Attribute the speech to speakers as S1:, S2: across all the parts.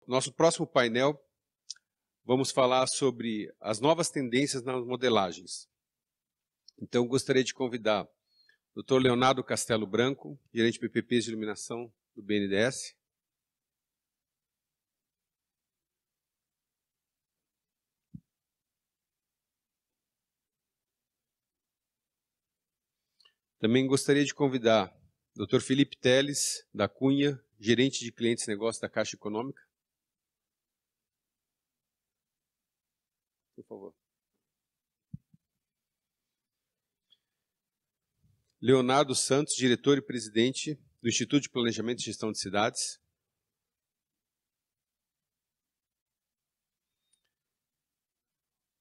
S1: Nosso próximo painel, vamos falar sobre as novas tendências nas modelagens. Então, gostaria de convidar o Dr. Leonardo Castelo Branco, gerente de PPPs de iluminação do BNDES. Também gostaria de convidar o Dr. Felipe Teles, da Cunha, gerente de clientes e negócios da Caixa Econômica. Por favor. Leonardo Santos, diretor e presidente do Instituto de Planejamento e Gestão de Cidades.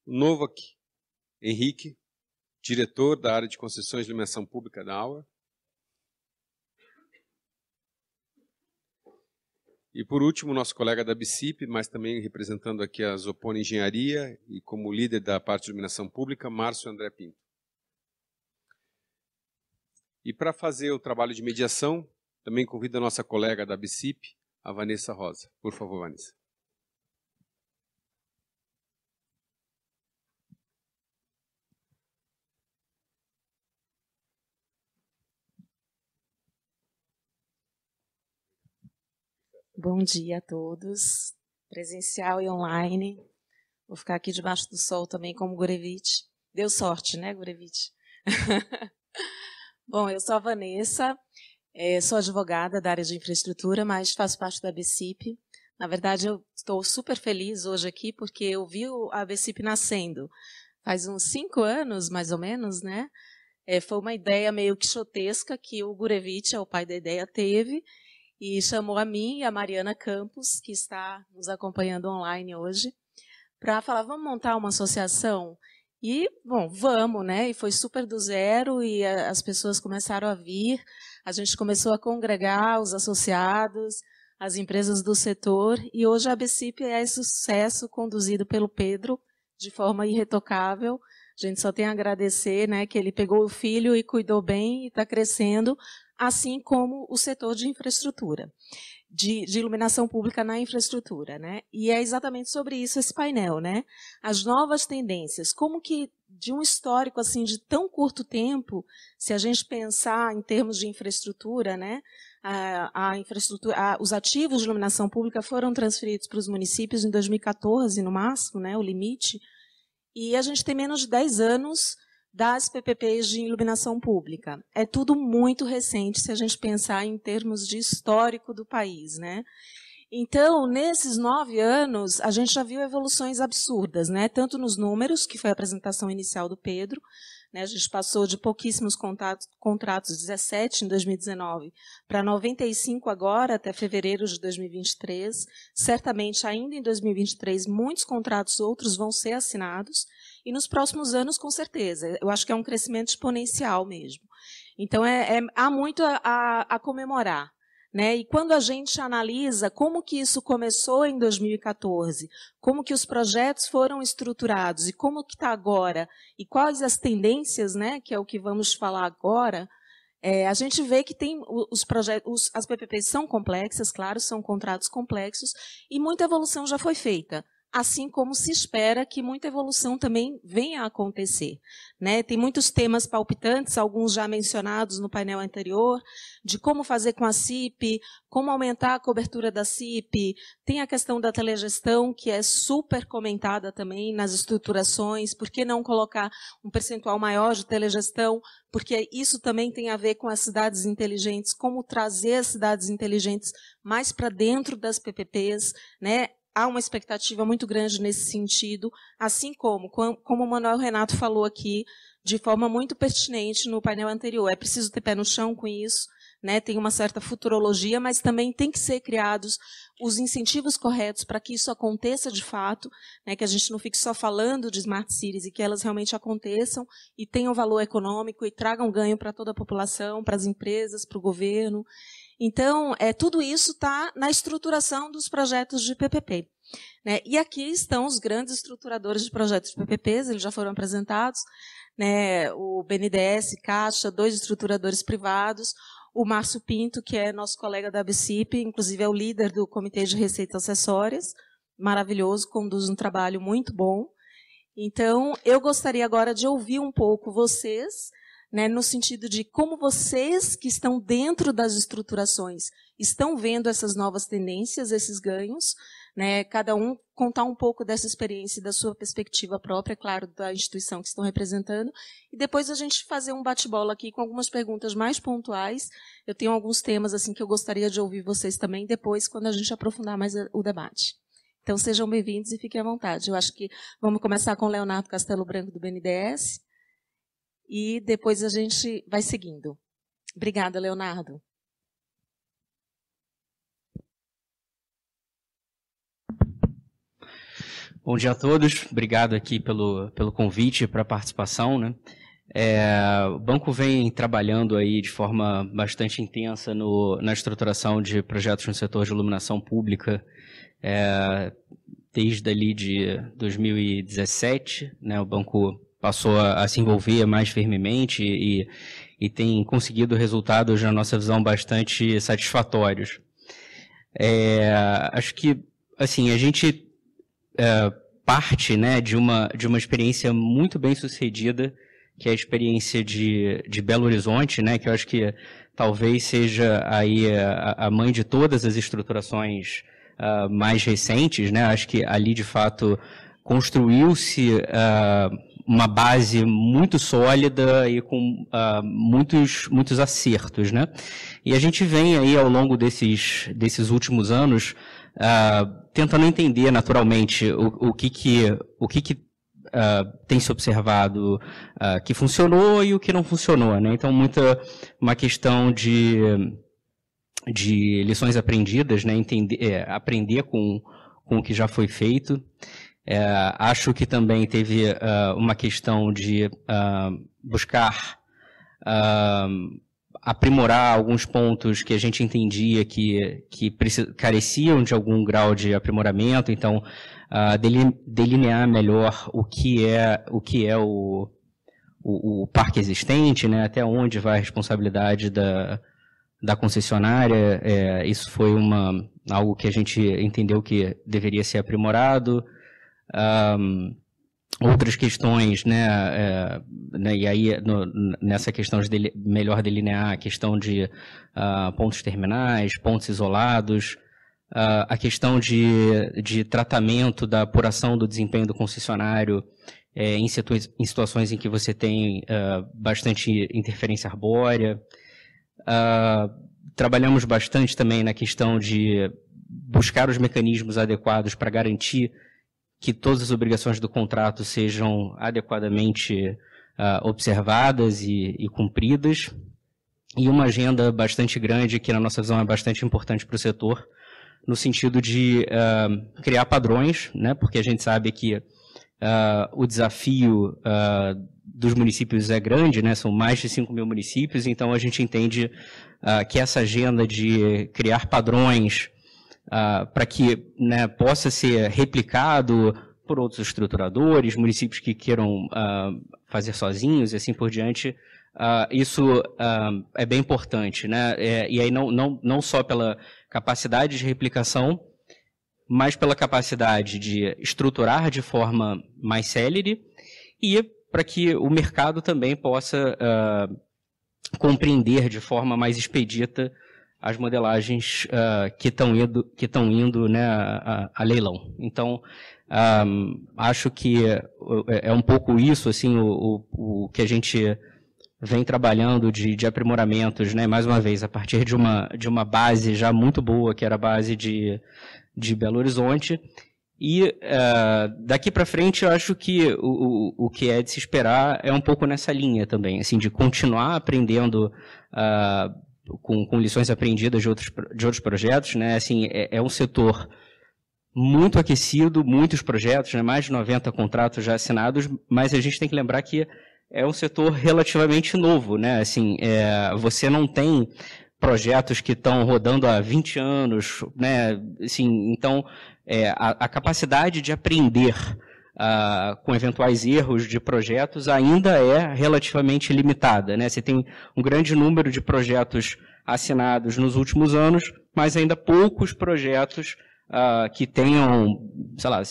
S1: Novak Henrique, diretor da área de concessões de iluminação pública da AUA. E, por último, nosso colega da BCIP, mas também representando aqui a Zopone Engenharia e como líder da parte de iluminação pública, Márcio André Pinto. E para fazer o trabalho de mediação, também convido a nossa colega da BCIP, a Vanessa Rosa. Por favor, Vanessa.
S2: Bom dia a todos, presencial e online. Vou ficar aqui debaixo do sol também como Gurevitch. Deu sorte, né, Gurevitch? Bom, eu sou a Vanessa, sou advogada da área de infraestrutura, mas faço parte da BCIP. Na verdade, eu estou super feliz hoje aqui porque eu vi a BCIP nascendo. Faz uns 5 anos, mais ou menos, né? Foi uma ideia meio quixotesca que o Gurevitch, o pai da ideia, teve, e chamou a mim e a Mariana Campos, que está nos acompanhando online hoje, para falar, vamos montar uma associação? E, bom, vamos, né? E foi super do zero, e as pessoas começaram a vir, a gente começou a congregar os associados, as empresas do setor, e hoje a BCIP é esse sucesso conduzido pelo Pedro, de forma irretocável. A gente só tem a agradecer, né, que ele pegou o filho e cuidou bem e está crescendo, assim como o setor de infraestrutura, de iluminação pública na infraestrutura, né? E é exatamente sobre isso esse painel, né? As novas tendências, como que de um histórico assim de tão curto tempo, se a gente pensar em termos de infraestrutura, né? A infraestrutura, os ativos de iluminação pública foram transferidos para os municípios em 2014, no máximo, né? O limite. E a gente tem menos de 10 anos das PPPs de iluminação pública. É tudo muito recente, se a gente pensar em termos de histórico do país, né? Então, nesses 9 anos, a gente já viu evoluções absurdas, né? Tanto nos números, que foi a apresentação inicial do Pedro, né? A gente passou de pouquíssimos contratos, 17 em 2019, para 95 agora, até fevereiro de 2023. Certamente, ainda em 2023, muitos contratos outros vão ser assinados, e nos próximos anos, com certeza. Eu acho que é um crescimento exponencial mesmo. Então, há muito a comemorar, né? E quando a gente analisa como que isso começou em 2014, como que os projetos foram estruturados e como que está agora, e quais as tendências, né, que é o que vamos falar agora, a gente vê que tem os projetos, as PPPs são complexas, claro, são contratos complexos, e muita evolução já foi feita. Assim como se espera que muita evolução também venha a acontecer, né? Tem muitos temas palpitantes, alguns já mencionados no painel anterior, de como fazer com a CIP, como aumentar a cobertura da CIP, tem a questão da telegestão, que é super comentada também nas estruturações, por que não colocar um percentual maior de telegestão, porque isso também tem a ver com as cidades inteligentes, como trazer as cidades inteligentes mais para dentro das PPPs, né? Há uma expectativa muito grande nesse sentido, assim como o Manuel Renato falou aqui, de forma muito pertinente no painel anterior. É preciso ter pé no chão com isso, né? Tem uma certa futurologia, mas também tem que ser criados os incentivos corretos para que isso aconteça de fato, né? Que a gente não fique só falando de Smart Cities e que elas realmente aconteçam e tenham valor econômico e tragam ganho para toda a população, para as empresas, para o governo. Então, tudo isso está na estruturação dos projetos de PPP. Né? E aqui estão os grandes estruturadores de projetos de PPPs, eles já foram apresentados, né? O BNDES, Caixa, 2 estruturadores privados. o Márcio Pinto, que é nosso colega da ABCIP, inclusive é o líder do Comitê de Receitas Acessórias, maravilhoso, conduz um trabalho muito bom. Então, eu gostaria agora de ouvir um pouco vocês, né, no sentido de como vocês que estão dentro das estruturações estão vendo essas novas tendências, esses ganhos, né, cada um contar um pouco dessa experiência e da sua perspectiva própria, claro, da instituição que estão representando, e depois a gente fazer um bate-bola aqui com algumas perguntas mais pontuais. Eu tenho alguns temas assim que eu gostaria de ouvir vocês também depois, quando a gente aprofundar mais o debate. Então, sejam bem-vindos e fiquem à vontade. Eu acho que vamos começar com o Leonardo Castelo Branco, do BNDES, e depois a gente vai seguindo. Obrigada, Leonardo.
S3: Bom dia a todos, obrigado aqui pelo convite para a participação, né? O banco vem trabalhando aí de forma bastante intensa na estruturação de projetos no setor de iluminação pública, desde ali de 2017, né? O banco passou a se envolver mais firmemente e tem conseguido resultados, na nossa visão, bastante satisfatórios. Acho que, assim, a gente parte, né, de uma experiência muito bem sucedida, que é a experiência de Belo Horizonte, né, que eu acho que talvez seja aí a mãe de todas as estruturações mais recentes, né. Acho que ali, de fato, construiu-se uma base muito sólida e com muitos acertos, né. E a gente vem aí, ao longo desses últimos anos, tentando entender naturalmente o que tem se observado que funcionou e o que não funcionou, né? Então, uma questão de lições aprendidas, né? Aprender com o que já foi feito. Acho que também teve uma questão de buscar aprimorar alguns pontos que a gente entendia que careciam de algum grau de aprimoramento, então delinear melhor o que é o parque existente, né, até onde vai a responsabilidade da concessionária. Isso foi algo que a gente entendeu que deveria ser aprimorado. Outras questões, né, e aí nessa questão de melhor delinear a questão de pontos terminais, pontos isolados, a questão de tratamento da apuração do desempenho do concessionário em situações em que você tem bastante interferência arbórea. Trabalhamos bastante também na questão de buscar os mecanismos adequados para garantir que todas as obrigações do contrato sejam adequadamente observadas e cumpridas, e uma agenda bastante grande, que na nossa visão é bastante importante para o setor, no sentido de criar padrões, né, porque a gente sabe que o desafio dos municípios é grande, né, são mais de 5 mil municípios, então a gente entende que essa agenda de criar padrões para que, né, possa ser replicado por outros estruturadores, municípios que queiram fazer sozinhos e assim por diante, isso é bem importante, né? E aí não só pela capacidade de replicação, mas pela capacidade de estruturar de forma mais célere e para que o mercado também possa compreender de forma mais expedita as modelagens que estão indo, né, a leilão. Então, acho que é um pouco isso, assim, o que a gente vem trabalhando de aprimoramentos, né, mais uma vez, a partir de uma base já muito boa, que era a base de Belo Horizonte. E daqui para frente, eu acho que o que é de se esperar é um pouco nessa linha também, assim, de continuar aprendendo com lições aprendidas de outros projetos, né? Assim, é um setor muito aquecido, muitos projetos, né? Mais de 90 contratos já assinados, mas a gente tem que lembrar que é um setor relativamente novo, né? Assim, você não tem projetos que estão rodando há 20 anos, né? Assim, então, a capacidade de aprender com eventuais erros de projetos ainda é relativamente limitada, né? Você tem um grande número de projetos assinados nos últimos anos, mas ainda poucos projetos que tenham, sei lá,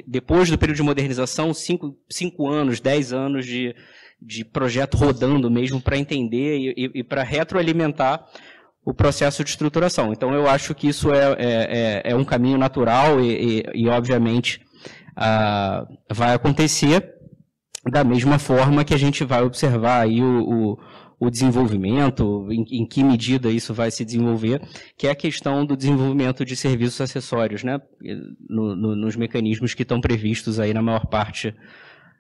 S3: depois do período de modernização, 5 anos, 10 anos de projeto rodando mesmo para entender e para retroalimentar o processo de estruturação. Então, eu acho que isso é um caminho natural e obviamente, vai acontecer da mesma forma que a gente vai observar aí o desenvolvimento, em que medida isso vai se desenvolver, que é a questão do desenvolvimento de serviços acessórios, né, nos mecanismos que estão previstos aí na maior parte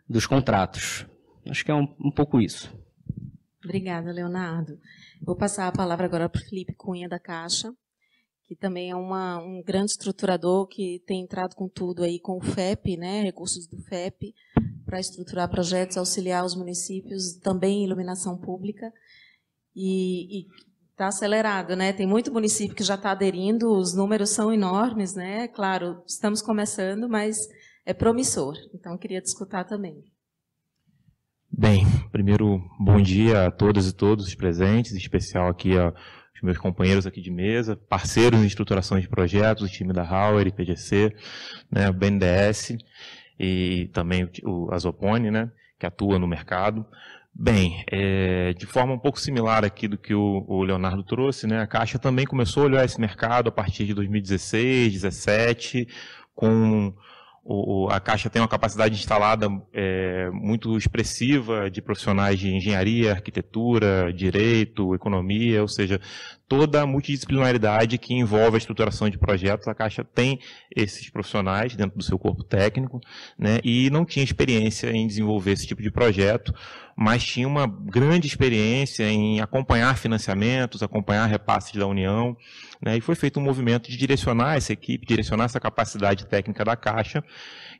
S3: dos contratos. Acho que é um pouco isso.
S2: Obrigada, Leonardo. Vou passar a palavra agora para o Felipe Cunha, da Caixa, que também é um grande estruturador que tem entrado com tudo aí com o FEP, né, recursos do FEP, para estruturar projetos, auxiliar os municípios, também em iluminação pública, e está acelerado, né? Tem muito município que já está aderindo, os números são enormes, né? Claro, estamos começando, mas é promissor. Então, queria te escutar também.
S4: Bem, primeiro, bom dia a todas e todos os presentes, em especial aqui aos meus companheiros aqui de mesa, parceiros em estruturações de projetos, o time da Hauer, IPGC, né, o BNDES e também a Zopone, né, que atua no mercado. Bem, de forma um pouco similar aqui do que o Leonardo trouxe, né, a Caixa também começou a olhar esse mercado a partir de 2016, 2017, a Caixa tem uma capacidade instalada muito expressiva de profissionais de engenharia, arquitetura, direito, economia, ou seja, toda a multidisciplinaridade que envolve a estruturação de projetos. A Caixa tem esses profissionais dentro do seu corpo técnico, né, e não tinha experiência em desenvolver esse tipo de projeto, mas tinha uma grande experiência em acompanhar financiamentos, acompanhar repasses da União, né, e foi feito um movimento de direcionar essa equipe, direcionar essa capacidade técnica da Caixa,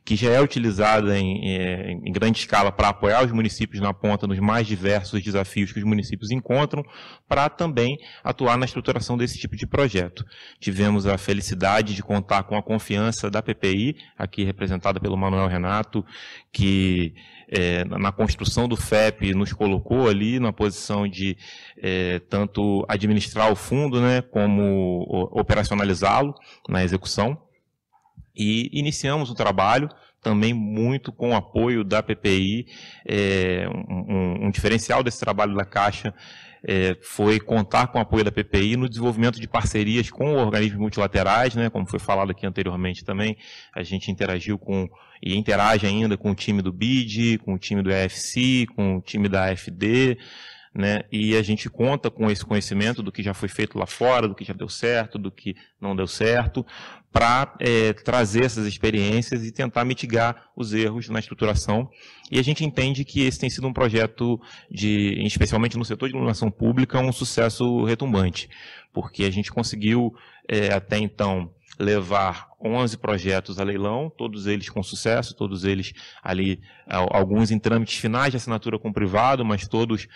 S4: que já é utilizada em grande escala para apoiar os municípios na ponta nos mais diversos desafios que os municípios encontram, para também atuar na estruturação desse tipo de projeto. Tivemos a felicidade de contar com a confiança da PPI, aqui representada pelo Manuel Renato, que na construção do FEP nos colocou ali na posição de tanto administrar o fundo, né, como operacionalizá-lo na execução. E iniciamos o trabalho também muito com o apoio da PPI. Um diferencial desse trabalho da Caixa foi contar com o apoio da PPI no desenvolvimento de parcerias com organismos multilaterais, né, como foi falado aqui anteriormente também. A gente interagiu e interage ainda com o time do BID, com o time do EFC, com o time da AFD, né, e a gente conta com esse conhecimento do que já foi feito lá fora, do que já deu certo, do que não deu certo, para trazer essas experiências e tentar mitigar os erros na estruturação. E a gente entende que esse tem sido um projeto, especialmente no setor de iluminação pública, um sucesso retumbante, porque a gente conseguiu, até então, levar 11 projetos a leilão, todos eles com sucesso, todos eles ali, alguns em trâmites finais de assinatura com o privado, mas todos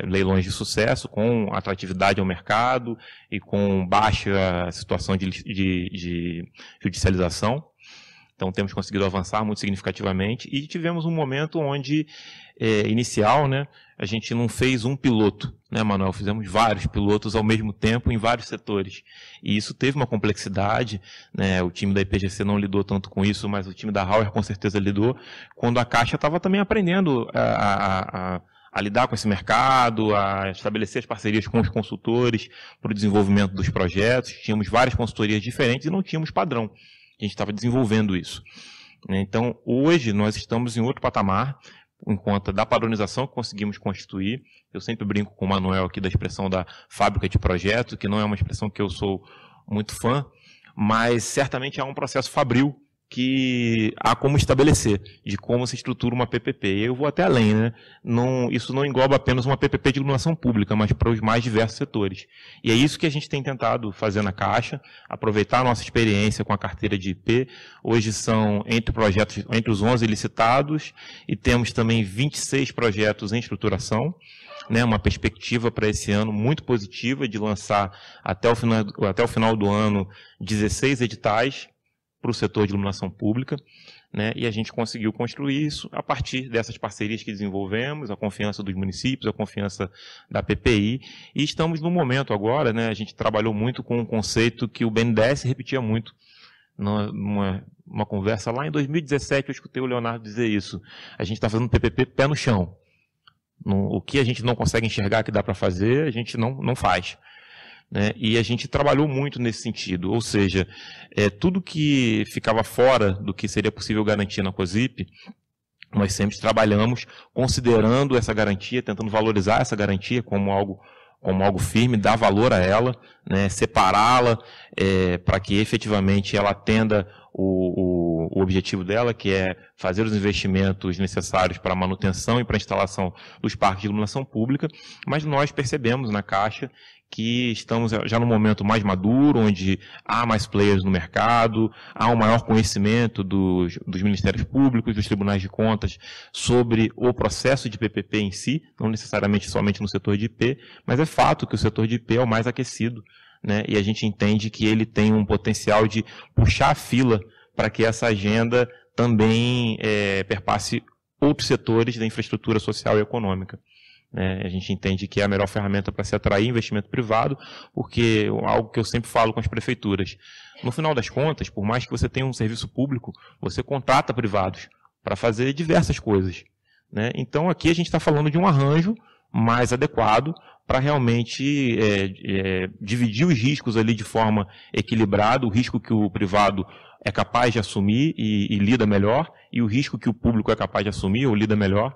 S4: leilões de sucesso, com atratividade ao mercado e com baixa situação de judicialização. Então, temos conseguido avançar muito significativamente e tivemos um momento onde, inicial, né, a gente não fez um piloto, né, Manuel? Fizemos vários pilotos ao mesmo tempo em vários setores. E isso teve uma complexidade, né? O time da IPGC não lidou tanto com isso, mas o time da Hauer com certeza lidou, quando a Caixa estava também aprendendo a lidar com esse mercado, a estabelecer as parcerias com os consultores para o desenvolvimento dos projetos. Tínhamos várias consultorias diferentes e não tínhamos padrão. A gente estava desenvolvendo isso. Então, hoje, nós estamos em outro patamar, em conta da padronização que conseguimos constituir. Eu sempre brinco com o Manuel aqui da expressão da fábrica de projeto, que não é uma expressão que eu sou muito fã, mas certamente há um processo fabril que há como estabelecer, de como se estrutura uma PPP. E eu vou até além, né? Isso não engloba apenas uma PPP de iluminação pública, mas para os mais diversos setores. E é isso que a gente tem tentado fazer na Caixa, aproveitar a nossa experiência com a carteira de IP. Hoje são entre os 11 licitados, e temos também 26 projetos em estruturação, né? Uma perspectiva para esse ano muito positiva de lançar até o final do ano 16 editais, para o setor de iluminação pública, né? E a gente conseguiu construir isso a partir dessas parcerias que desenvolvemos, a confiança dos municípios, a confiança da PPI, e estamos no momento agora, né? A gente trabalhou muito com um conceito que o BNDES repetia muito numa conversa lá em 2017, eu escutei o Leonardo dizer isso. A gente está fazendo PPP pé no chão. O que a gente não consegue enxergar que dá para fazer, a gente não faz. Né? E a gente trabalhou muito nesse sentido, ou seja, tudo que ficava fora do que seria possível garantir na COSIP, nós sempre trabalhamos considerando essa garantia, tentando valorizar essa garantia como algo firme, dar valor a ela, né? Separá-la para que efetivamente ela atenda o objetivo dela, que é fazer os investimentos necessários para a manutenção e para a instalação dos parques de iluminação pública, mas nós percebemos na Caixa que estamos já num momento mais maduro, onde há mais players no mercado, há um maior conhecimento dos ministérios públicos, dos tribunais de contas, sobre o processo de PPP em si, não necessariamente somente no setor de IP, mas é fato que o setor de IP é o mais aquecido, né? E a gente entende que ele tem um potencial de puxar a fila para que essa agenda também perpasse outros setores da infraestrutura social e econômica. A gente entende que é a melhor ferramenta para se atrair investimento privado, porque algo que eu sempre falo com as prefeituras, no final das contas, por mais que você tenha um serviço público, você contrata privados para fazer diversas coisas. Né? Então aqui a gente está falando de um arranjo mais adequado para realmente dividir os riscos ali de forma equilibrada, o risco que o privado é capaz de assumir e lida melhor, e o risco que o público é capaz de assumir ou lida melhor.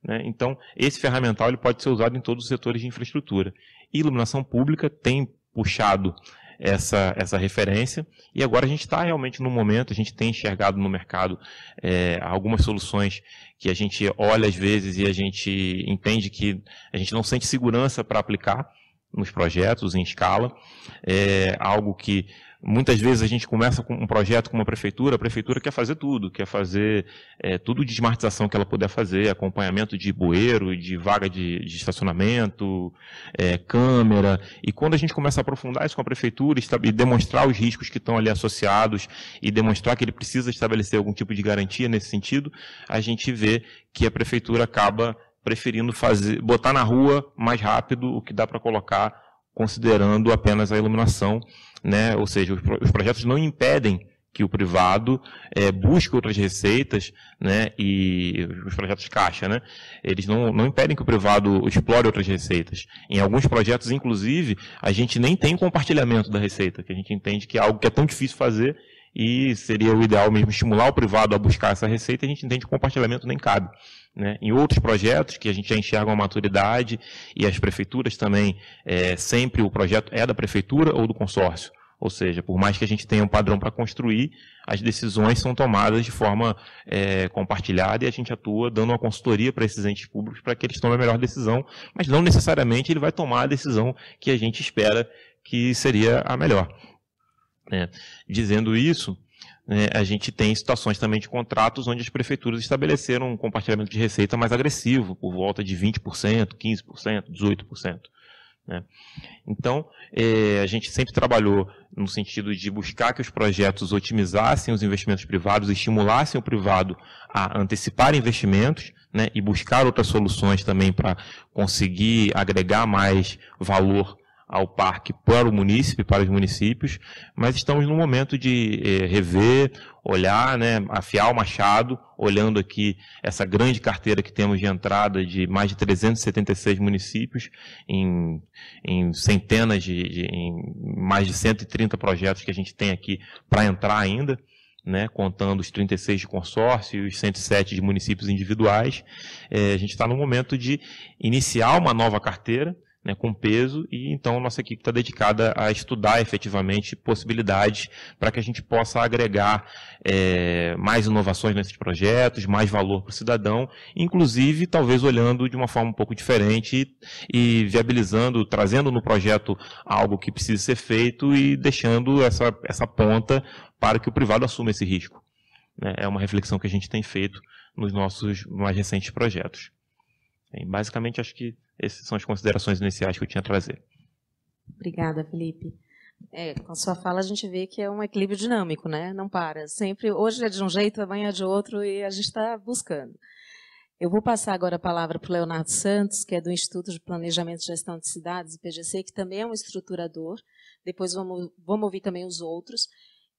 S4: Né? Então, esse ferramental ele pode ser usado em todos os setores de infraestrutura. E iluminação pública tem puxado essa referência, e agora a gente está realmente no momento, a gente tem enxergado no mercado algumas soluções que a gente olha às vezes e a gente entende que a gente não sente segurança para aplicar nos projetos em escala, algo que muitas vezes a gente começa com um projeto com uma prefeitura, a prefeitura quer fazer tudo, quer fazer tudo de smatização que ela puder fazer, acompanhamento de bueiro, de vaga de estacionamento, câmera, e quando a gente começa a aprofundar isso com a prefeitura e demonstrar os riscos que estão ali associados e demonstrar que ele precisa estabelecer algum tipo de garantia nesse sentido, a gente vê que a prefeitura acaba preferindo botar na rua mais rápido o que dá para colocar considerando apenas a iluminação, né? Ou seja, os projetos não impedem que o privado busque outras receitas, né? E os projetos caixa, né? Eles não impedem que o privado explore outras receitas. Em alguns projetos, inclusive, a gente nem tem compartilhamento da receita, que a gente entende que é algo que é tão difícil fazer e seria o ideal mesmo estimular o privado a buscar essa receita, e a gente entende que o compartilhamento nem cabe. Né? Em outros projetos que a gente já enxerga uma maturidade e as prefeituras também, sempre o projeto é da prefeitura ou do consórcio. Ou seja, por mais que a gente tenha um padrão para construir, as decisões são tomadas de forma compartilhada e a gente atua dando uma consultoria para esses entes públicos para que eles tomem a melhor decisão, mas não necessariamente ele vai tomar a decisão que a gente espera que seria a melhor. Dizendo isso, a gente tem situações também de contratos onde as prefeituras estabeleceram um compartilhamento de receita mais agressivo, por volta de 20%, 15%, 18%. Né? Então, a gente sempre trabalhou no sentido de buscar que os projetos otimizassem os investimentos privados, estimulassem o privado a antecipar investimentos, né, e buscar outras soluções também para conseguir agregar mais valor ao parque para o munícipe, para os municípios, mas estamos no momento de rever, olhar, né, afiar o machado, olhando aqui essa grande carteira que temos de entrada de mais de 376 municípios, em centenas em mais de 130 projetos que a gente tem aqui para entrar ainda, né, contando os 36 de consórcio e os 107 de municípios individuais. A gente está no momento de iniciar uma nova carteira, né, com peso, e então a nossa equipe está dedicada a estudar efetivamente possibilidades para que a gente possa agregar mais inovações nesses projetos, mais valor para o cidadão, inclusive talvez olhando de uma forma um pouco diferente e viabilizando, trazendo no projeto algo que precisa ser feito e deixando essa ponta para que o privado assuma esse risco. É uma reflexão que a gente tem feito nos nossos mais recentes projetos. Basicamente, acho que essas são as considerações iniciais que eu tinha a trazer.
S2: Obrigada, Felipe. Com a sua fala a gente vê que é um equilíbrio dinâmico, né? Não para. Sempre, hoje é de um jeito, amanhã é de outro, e a gente está buscando. Eu vou passar agora a palavra para o Leonardo Santos, que é do Instituto de Planejamento e Gestão de Cidades, IPGC, que também é um estruturador. Depois vamos ouvir também os outros.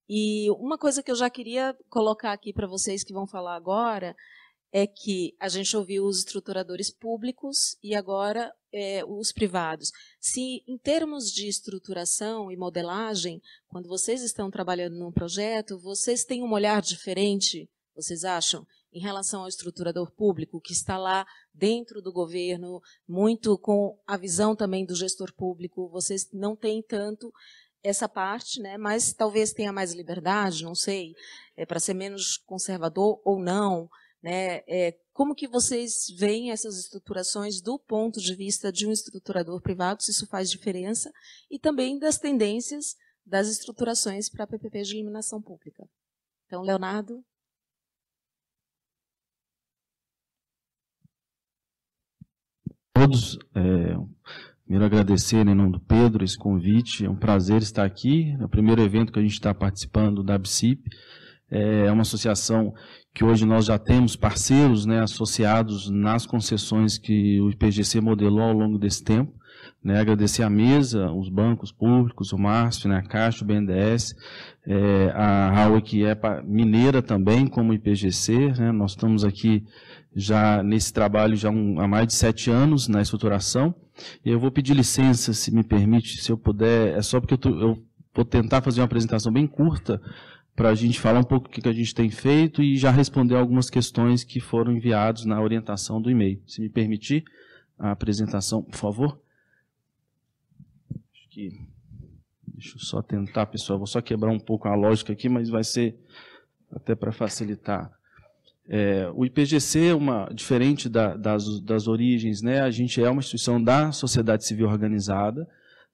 S2: E uma coisa que eu já queria colocar aqui para vocês que vão falar agora é que a gente ouviu os estruturadores públicos e agora os privados. Se, em termos de estruturação e modelagem, quando vocês estão trabalhando num projeto, vocês têm um olhar diferente, vocês acham, em relação ao estruturador público, que está lá dentro do governo, muito com a visão também do gestor público, vocês não têm tanto essa parte, né, mas talvez tenha mais liberdade, não sei, para ser menos conservador ou não, né? Como que vocês veem essas estruturações do ponto de vista de um estruturador privado, se isso faz diferença, e também das tendências das estruturações para PPPs de iluminação pública? Então, Leonardo.
S5: Todos, primeiro agradecer em nome do Pedro esse convite, é um prazer estar aqui, é o primeiro evento que a gente está participando da ABCIP, é uma associação que hoje nós já temos parceiros, né, associados nas concessões que o IPGC modelou ao longo desse tempo, né, agradecer a mesa, os bancos públicos, o MASF, né, a Caixa, o BNDES, a RAUE, que é mineira também, como o IPGC, né, nós estamos aqui já nesse trabalho já há mais de 7 anos na estruturação, e eu vou pedir licença, se me permite, se eu puder, é só porque eu vou tentar fazer uma apresentação bem curta, para a gente falar um pouco o que a gente tem feito e já responder algumas questões que foram enviadas na orientação do e-mail. Se me permitir a apresentação, por favor. Deixa eu só tentar, pessoal, vou só quebrar um pouco a lógica aqui, mas vai ser até para facilitar. O IPGC, diferente das origens, né, a gente é uma instituição da sociedade civil organizada,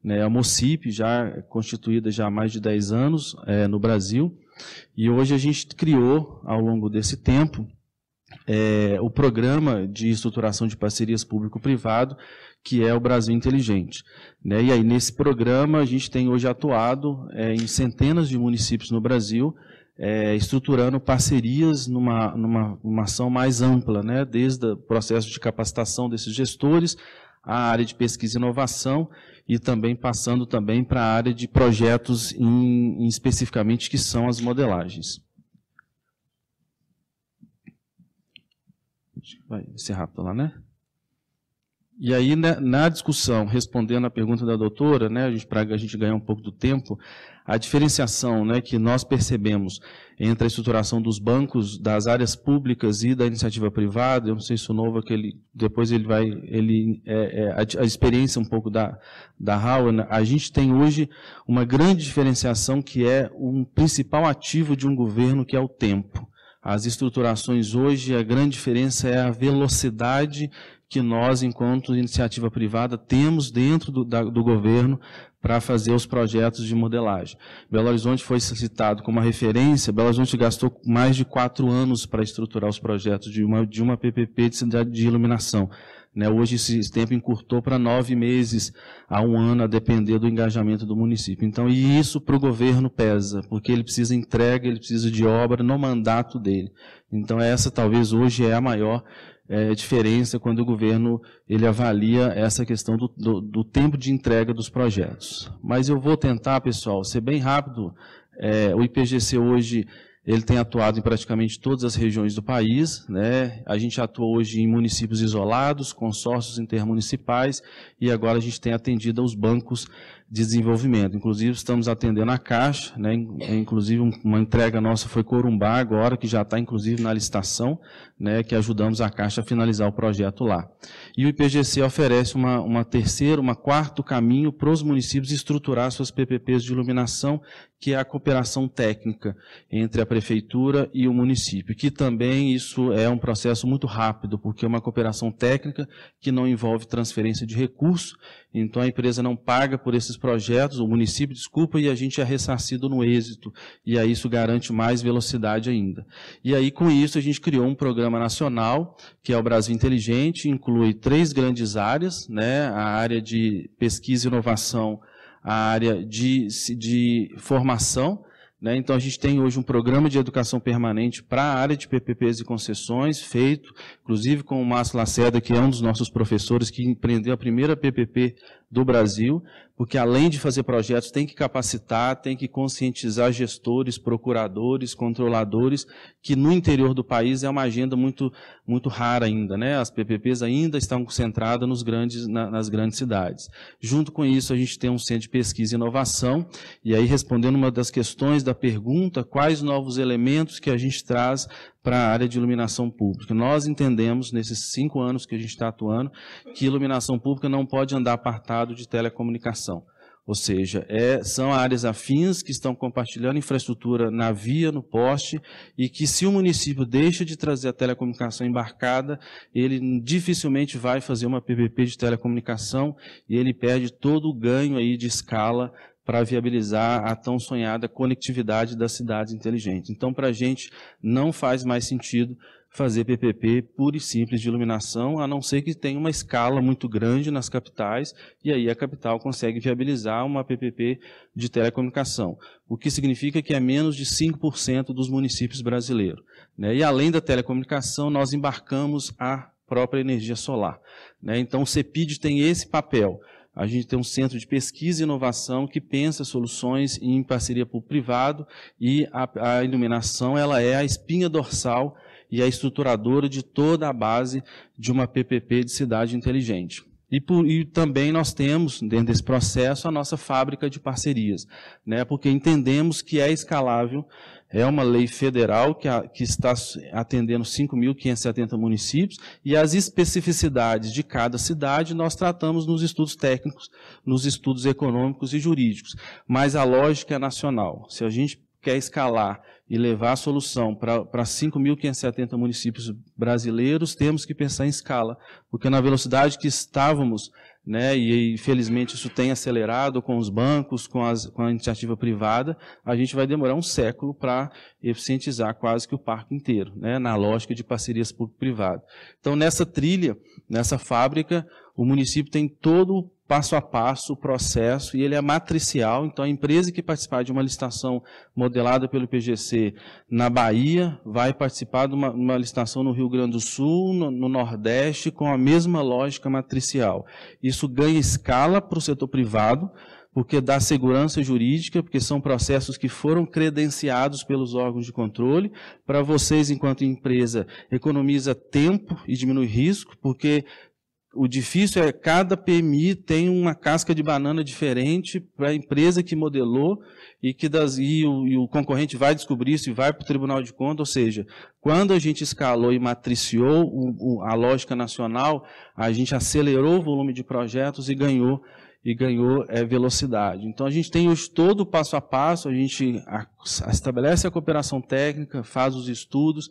S5: né, a MOCIP, já constituída já há mais de 10 anos no Brasil, e hoje a gente criou, ao longo desse tempo, o programa de estruturação de parcerias público-privado, que é o Brasil Inteligente, né, e aí nesse programa a gente tem hoje atuado em centenas de municípios no Brasil, estruturando parcerias numa ação mais ampla, né, desde o processo de capacitação desses gestores, a área de pesquisa e inovação, e também passando também para a área de projetos especificamente que são as modelagens. Vai ser rápido lá, né? E aí, na discussão, respondendo à pergunta da doutora, né, para a gente ganhar um pouco do tempo, a diferenciação, né, que nós percebemos entre a estruturação dos bancos, das áreas públicas e da iniciativa privada, eu não sei se o Nova, depois ele vai, a experiência um pouco da RAUE, a gente tem hoje uma grande diferenciação que é um principal ativo de um governo, que é o tempo. As estruturações hoje, a grande diferença é a velocidade que nós, enquanto iniciativa privada, temos dentro do governo para fazer os projetos de modelagem. Belo Horizonte foi citado como uma referência. Belo Horizonte gastou mais de 4 anos para estruturar os projetos de uma PPP de cidade de iluminação. Né, hoje esse tempo encurtou para 9 meses a 1 ano, a depender do engajamento do município. Então, e isso para o governo pesa, porque ele precisa de entrega, ele precisa de obra no mandato dele. Então, essa talvez hoje é a maior diferença quando o governo ele avalia essa questão do tempo de entrega dos projetos. Mas eu vou tentar, pessoal, ser bem rápido. O IPGC hoje ele tem atuado em praticamente todas as regiões do país, né? A gente atua hoje em municípios isolados, consórcios intermunicipais, e agora a gente tem atendido aos bancos de desenvolvimento. Inclusive, estamos atendendo a Caixa, né? Inclusive, uma entrega nossa foi Corumbá agora, que já está, inclusive, na licitação, né? Que ajudamos a Caixa a finalizar o projeto lá. E o IPGC oferece um quarto caminho para os municípios estruturar suas PPPs de iluminação, que é a cooperação técnica entre a prefeitura e o município, que também isso é um processo muito rápido, porque é uma cooperação técnica que não envolve transferência de recursos, então a empresa não paga por esses projetos, o município, desculpa, e a gente é ressarcido no êxito, e aí isso garante mais velocidade ainda. E aí, com isso, a gente criou um programa nacional, que é o Brasil Inteligente, inclui 3 grandes áreas, né, a área de pesquisa e inovação, a área de formação, né? Então, a gente tem hoje um programa de educação permanente para a área de PPPs e concessões, feito, inclusive, com o Márcio Lacerda, que é um dos nossos professores, que empreendeu a primeira PPP do Brasil, porque, além de fazer projetos, tem que capacitar, tem que conscientizar gestores, procuradores, controladores, que no interior do país é uma agenda muito, muito rara ainda, né? As PPPs ainda estão concentradas nas grandes cidades. Junto com isso, a gente tem um centro de pesquisa e inovação, e aí, respondendo uma das questões da pergunta, quais novos elementos que a gente traz para a área de iluminação pública. Nós entendemos, nesses 5 anos que a gente está atuando, que iluminação pública não pode andar apartado de telecomunicação. Ou seja, são áreas afins que estão compartilhando infraestrutura na via, no poste, e que, se o município deixa de trazer a telecomunicação embarcada, ele dificilmente vai fazer uma PPP de telecomunicação e ele perde todo o ganho aí de escala para viabilizar a tão sonhada conectividade das cidades inteligentes. Então, para a gente, não faz mais sentido fazer PPP pura e simples de iluminação, a não ser que tenha uma escala muito grande nas capitais, e aí a capital consegue viabilizar uma PPP de telecomunicação, o que significa que é menos de 5% dos municípios brasileiros, né? E além da telecomunicação, nós embarcamos a própria energia solar, né? Então, o CEPID tem esse papel. A gente tem um centro de pesquisa e inovação que pensa soluções em parceria público-privado, e a iluminação ela é a espinha dorsal e a estruturadora de toda a base de uma PPP de cidade inteligente. E também nós temos, dentro desse processo, a nossa fábrica de parcerias, né? Porque entendemos que é escalável, é uma lei federal que está atendendo 5.570 municípios, e as especificidades de cada cidade nós tratamos nos estudos técnicos, nos estudos econômicos e jurídicos. Mas a lógica é nacional. Se a gente quer escalar e levar a solução para 5.570 municípios brasileiros, temos que pensar em escala, porque na velocidade que estávamos, né, e infelizmente isso tem acelerado com os bancos, com a iniciativa privada, a gente vai demorar um século para eficientizar quase que o parque inteiro, né, na lógica de parcerias público-privado. Então, nessa trilha, nessa fábrica, o município tem todo o passo a passo o processo, e ele é matricial. Então, a empresa que participar de uma licitação modelada pelo IPGC na Bahia vai participar de uma licitação no Rio Grande do Sul, no Nordeste, com a mesma lógica matricial. Isso ganha escala para o setor privado, porque dá segurança jurídica, porque são processos que foram credenciados pelos órgãos de controle. Para vocês, enquanto empresa, economiza tempo e diminui risco, porque o difícil é que cada PMI tem uma casca de banana diferente para a empresa que modelou, e o concorrente vai descobrir isso e vai para o Tribunal de Contas. Ou seja, quando a gente escalou e matriciou a lógica nacional, a gente acelerou o volume de projetos e ganhou velocidade. Então, a gente tem hoje todo o passo a passo, a gente estabelece a cooperação técnica, faz os estudos,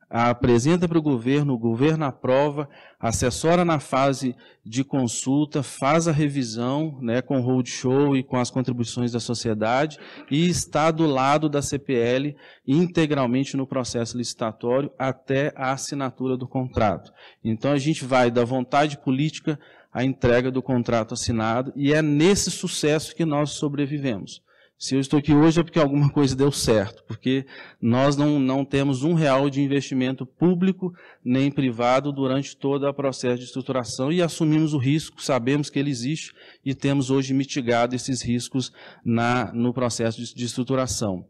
S5: apresenta para o governo aprova, assessora na fase de consulta, faz a revisão, né, com roadshow e com as contribuições da sociedade, e está do lado da CPL integralmente no processo licitatório até a assinatura do contrato. Então, a gente vai da vontade política à entrega do contrato assinado, e é nesse sucesso que nós sobrevivemos. Se eu estou aqui hoje é porque alguma coisa deu certo, porque nós não temos R$1 de investimento público nem privado durante todo o processo de estruturação, e assumimos o risco, sabemos que ele existe, e temos hoje mitigado esses riscos no processo de estruturação.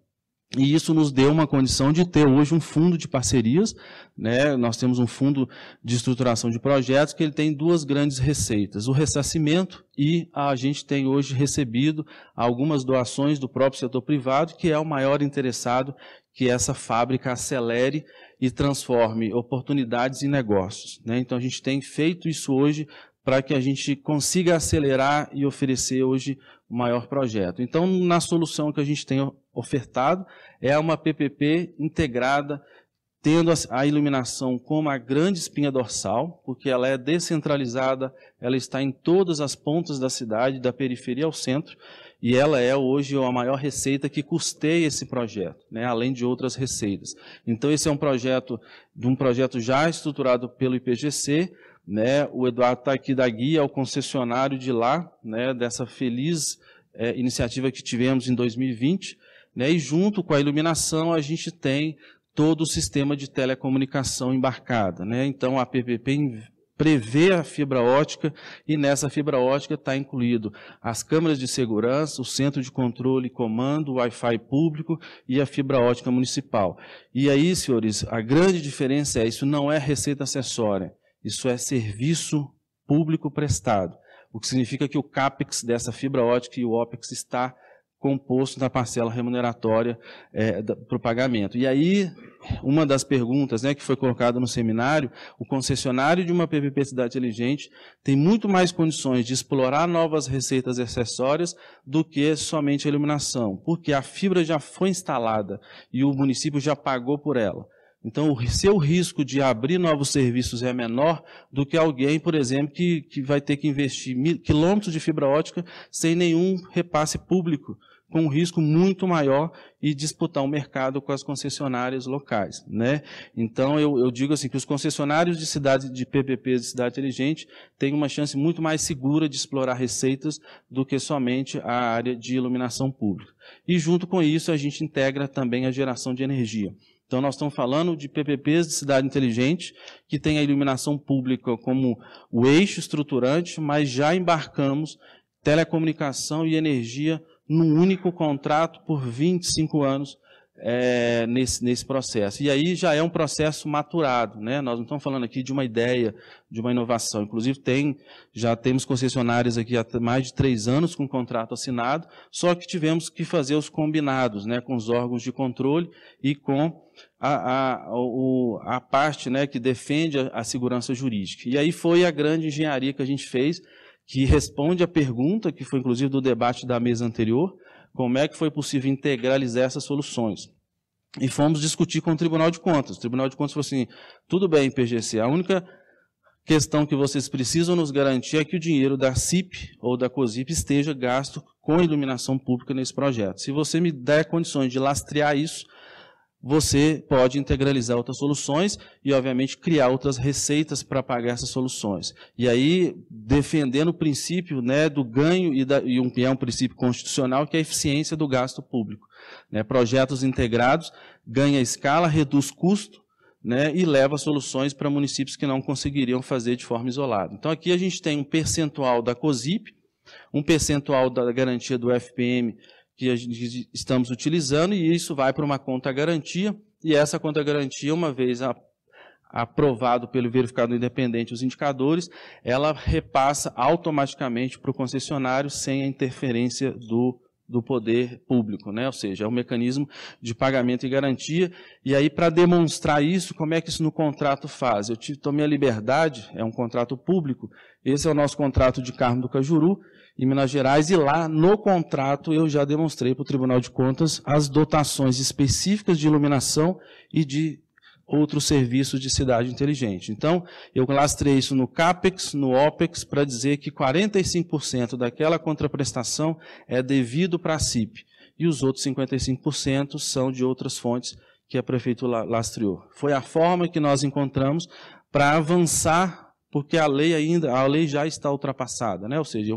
S5: E isso nos deu uma condição de ter hoje um fundo de parcerias, né? Nós temos um fundo de estruturação de projetos que ele tem 2 grandes receitas: o ressarcimento, e a gente tem hoje recebido algumas doações do próprio setor privado, que é o maior interessado que essa fábrica acelere e transforme oportunidades em negócios, né? Então, a gente tem feito isso hoje para que a gente consiga acelerar e oferecer hoje o maior projeto. Então, na solução que a gente tem ofertado, é uma PPP integrada, tendo a iluminação como a grande espinha dorsal, porque ela é descentralizada, ela está em todas as pontas da cidade, da periferia ao centro, e ela é hoje a maior receita que custeia esse projeto, né, além de outras receitas. Então, esse é um projeto já estruturado pelo IPGC, né? O Eduardo está aqui da guia, é o concessionário de lá, né, dessa feliz iniciativa que tivemos em 2020, né, e junto com a iluminação a gente tem todo o sistema de telecomunicação embarcada, né? Então a PPP prevê a fibra ótica e nessa fibra ótica está incluído as câmeras de segurança, o centro de controle e comando, o Wi-Fi público e a fibra ótica municipal. E aí, senhores, a grande diferença isso não é receita acessória, isso é serviço público prestado, o que significa que o CAPEX dessa fibra ótica e o OPEX está composto na parcela remuneratória para o pagamento. E aí, uma das perguntas, né, que foi colocada no seminário, o concessionário de uma PPP Cidade Inteligente tem muito mais condições de explorar novas receitas acessórias do que somente a iluminação, porque a fibra já foi instalada e o município já pagou por ela. Então, o seu risco de abrir novos serviços é menor do que alguém, por exemplo, que vai ter que investir quilômetros de fibra ótica sem nenhum repasse público, com um risco muito maior e disputar o mercado com as concessionárias locais, né? Então, eu digo assim, que os concessionários de PPPs de Cidade Inteligente têm uma chance muito mais segura de explorar receitas do que somente a área de iluminação pública. E, junto com isso, a gente integra também a geração de energia. Então, nós estamos falando de PPPs de Cidade Inteligente, que tem a iluminação pública como o eixo estruturante, mas já embarcamos telecomunicação e energia num único contrato por 25 anos nesse processo. E aí já é um processo maturado, né? Nós não estamos falando aqui de uma ideia, de uma inovação. Inclusive, já temos concessionárias aqui há mais de 3 anos com contrato assinado, só que tivemos que fazer os combinados, né, com os órgãos de controle e com a parte, né, que defende a segurança jurídica. E aí foi a grande engenharia que a gente fez, que responde à pergunta, que foi inclusive do debate da mesa anterior, como é que foi possível integralizar essas soluções. E fomos discutir com o Tribunal de Contas. O Tribunal de Contas falou assim, tudo bem, PGC, a única questão que vocês precisam nos garantir é que o dinheiro da CIP ou da COSIP esteja gasto com iluminação pública nesse projeto. Se você me der condições de lastrear isso, você pode integralizar outras soluções e, obviamente, criar outras receitas para pagar essas soluções. E aí, defendendo o princípio, né, do ganho, e é um princípio constitucional, que é a eficiência do gasto público. Né, projetos integrados ganha escala, reduz custo, né, e leva soluções para municípios que não conseguiriam fazer de forma isolada. Então, aqui a gente tem um percentual da COSIP, um percentual da garantia do FPM, que estamos utilizando, e isso vai para uma conta garantia, e essa conta garantia, uma vez aprovado pelo verificador independente os indicadores, ela repassa automaticamente para o concessionário sem a interferência do poder público, né? Ou seja, é um mecanismo de pagamento e garantia, e aí para demonstrar isso, como é que isso no contrato faz? Eu tomei a liberdade, é um contrato público, esse é o nosso contrato de Carmo do Cajuru, em Minas Gerais, e lá no contrato eu já demonstrei para o Tribunal de Contas as dotações específicas de iluminação e de outros serviços de cidade inteligente. Então, eu lastrei isso no CAPEX, no OPEX, para dizer que 45% daquela contraprestação é devido para a CIP, e os outros 55% são de outras fontes que a Prefeitura lastreou. Foi a forma que nós encontramos para avançar, porque a lei já está ultrapassada, né? Ou seja,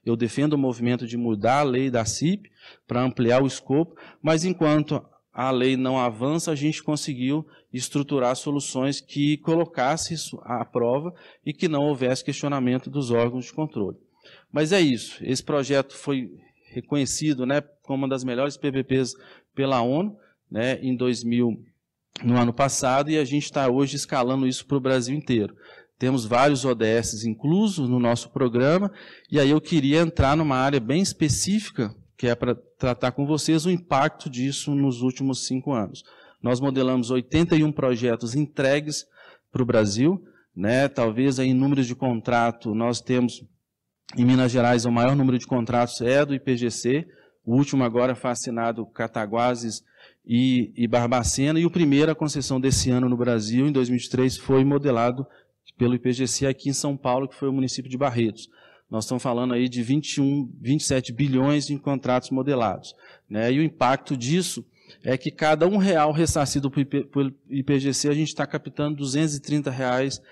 S5: eu defendo o movimento de mudar a lei da CIP para ampliar o escopo, mas enquanto a lei não avança, a gente conseguiu estruturar soluções que colocassem isso à prova e que não houvesse questionamento dos órgãos de controle. Mas é isso, esse projeto foi reconhecido, né, como uma das melhores PPPs pela ONU, né, no ano passado, e a gente está hoje escalando isso para o Brasil inteiro. Temos vários ODS inclusos no nosso programa, e aí eu queria entrar numa área bem específica, que é para tratar com vocês o impacto disso nos últimos 5 anos. Nós modelamos 81 projetos entregues para o Brasil, né? Talvez aí em números de contrato, nós temos, em Minas Gerais, o maior número de contratos é do IPGC, o último agora foi assinado Cataguases e Barbacena, e o primeiro, a concessão desse ano no Brasil, em 2023, foi modelado pelo IPGC aqui em São Paulo, que foi o município de Barretos. Nós estamos falando aí de 27 bilhões de contratos modelados, né? E o impacto disso é que cada R$1 ressarcido pelo IPGC, a gente está captando R$230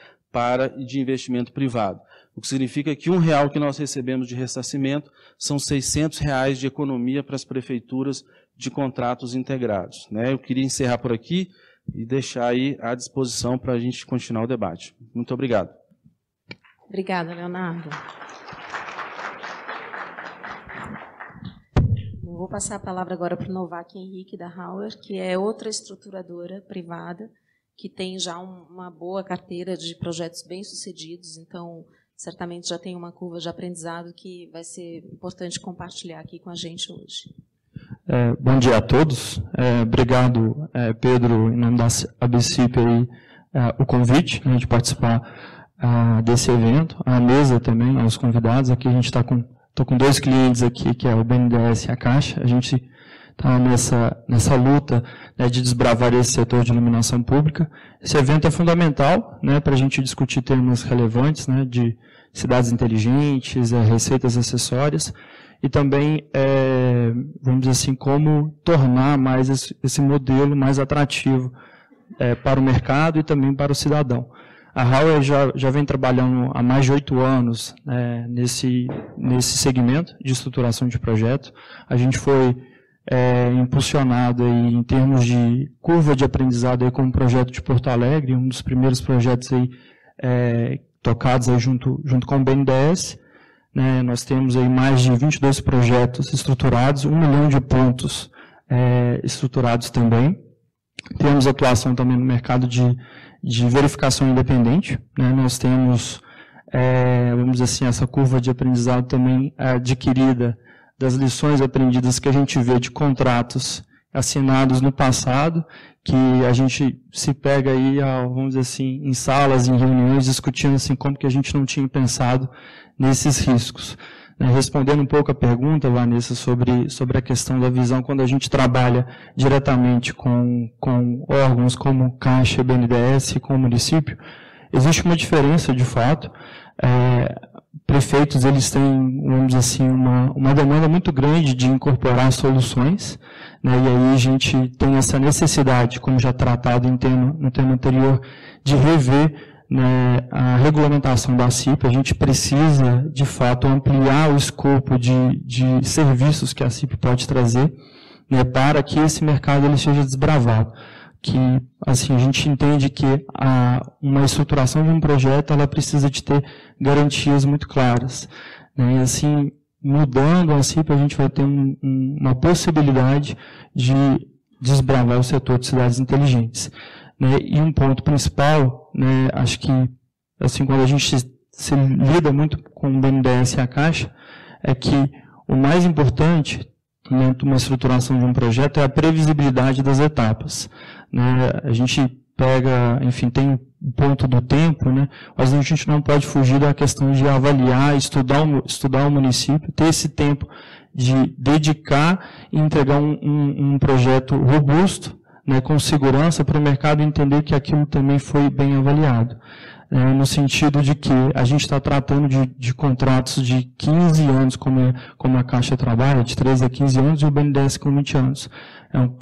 S5: de investimento privado. o que significa que R$1 que nós recebemos de ressarcimento são R$600 de economia para as prefeituras de contratos integrados, né? Eu queria encerrar por aqui e deixar aí à disposição para a gente continuar o debate. Muito obrigado.
S2: Obrigada, Leonardo. Vou passar a palavra agora para o Novak Henrique da Hauer, que é outra estruturadora privada, que tem já uma boa carteira de projetos bem-sucedidos, então, certamente já tem uma curva de aprendizado que vai ser importante compartilhar aqui com a gente hoje.
S6: Bom dia a todos. Obrigado, Pedro, em nome da ABCIP, o convite, né, de participar desse evento, a mesa também, aos convidados. Aqui a gente está estou com 2 clientes aqui, que é o BNDES e a Caixa. A gente está nessa luta, né, de desbravar esse setor de iluminação pública. Esse evento é fundamental, né, para a gente discutir temas relevantes, né, de cidades inteligentes, receitas acessórias, e também, vamos dizer assim, como tornar mais esse modelo mais atrativo para o mercado e também para o cidadão. A Hauer já vem trabalhando há mais de 8 anos nesse segmento de estruturação de projeto. A gente foi impulsionado aí, em termos de curva de aprendizado aí, com o projeto de Porto Alegre, um dos primeiros projetos aí, tocados aí junto com o BNDES. Né? Nós temos aí mais de 22 projetos estruturados, 1 milhão de pontos estruturados também. Temos atuação também no mercado de verificação independente, né? Nós temos, vamos dizer assim, essa curva de aprendizado também adquirida das lições aprendidas que a gente vê de contratos assinados no passado, que a gente se pega aí, vamos dizer assim, em salas, em reuniões, discutindo assim, como que a gente não tinha pensado nesses riscos. Respondendo um pouco a pergunta, Vanessa, sobre a questão da visão, quando a gente trabalha diretamente com órgãos como Caixa, BNDES e com o município, existe uma diferença, de fato. Prefeitos, eles têm, vamos dizer assim, uma demanda muito grande de incorporar soluções, né, e aí a gente tem essa necessidade, como já tratado no tema anterior, de rever, né, a regulamentação da CIP. A gente precisa, de fato, ampliar o escopo de serviços que a CIP pode trazer, né, para que esse mercado ele seja desbravado. Que, assim, a gente entende que uma estruturação de um projeto ela precisa de ter garantias muito claras, né, e assim, mudando a CIP, a gente vai ter uma possibilidade de desbravar o setor de cidades inteligentes. Né, e um ponto principal, né, acho que, assim, quando a gente se lida muito com o BNDES e a Caixa, é que o mais importante dentro de uma estruturação de um projeto é a previsibilidade das etapas. Né, a gente pega, enfim, tem o ponto do tempo, né, mas a gente não pode fugir da questão de avaliar, estudar o município, ter esse tempo de dedicar e entregar um projeto robusto, né, com segurança, para o mercado entender que aquilo também foi bem avaliado. No sentido de que a gente está tratando de contratos de 15 anos, como a Caixa trabalha, de 13 a 15 anos, e o BNDES com 20 anos.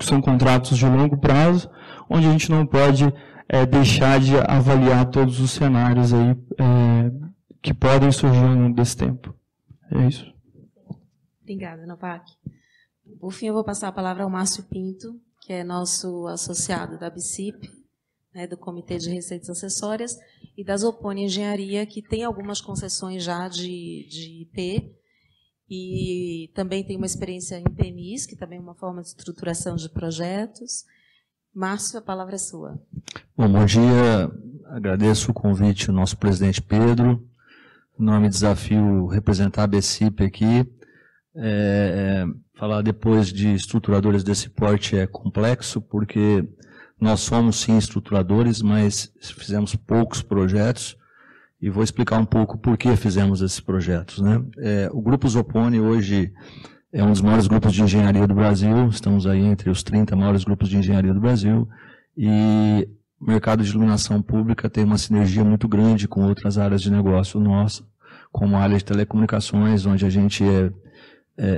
S6: São contratos de longo prazo, onde a gente não pode deixar de avaliar todos os cenários aí, que podem surgir ao longo desse tempo. É isso.
S2: Obrigada, Novak. Por fim, eu vou passar a palavra ao Márcio Pinto, que é nosso associado da ABCIP, né, do Comitê de Receitas Acessórias, e da Zopone Engenharia, que tem algumas concessões já de IP, e também tem uma experiência em PMIs, que também é uma forma de estruturação de projetos. Márcio, a palavra é sua.
S7: Bom dia, agradeço o convite do nosso presidente Pedro. Em nome do desafio representar a ABCIP aqui. Falar depois de estruturadores desse porte é complexo, porque nós somos sim estruturadores, mas fizemos poucos projetos, e vou explicar um pouco por que fizemos esses projetos, né? O Grupo Zopone hoje é um dos maiores grupos de engenharia do Brasil, estamos aí entre os 30 maiores grupos de engenharia do Brasil, e o mercado de iluminação pública tem uma sinergia muito grande com outras áreas de negócio nossa, como a área de telecomunicações, onde a gente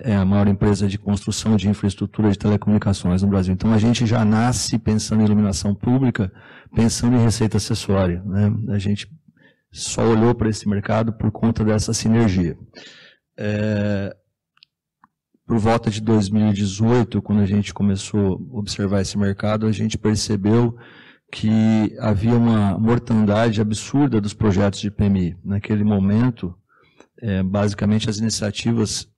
S7: é a maior empresa de construção de infraestrutura de telecomunicações no Brasil. Então, a gente já nasce pensando em iluminação pública, pensando em receita acessória, né? A gente só olhou para esse mercado por conta dessa sinergia. Por volta de 2018, quando a gente começou a observar esse mercado, a gente percebeu que havia uma mortandade absurda dos projetos de PMI. Naquele momento, basicamente as iniciativas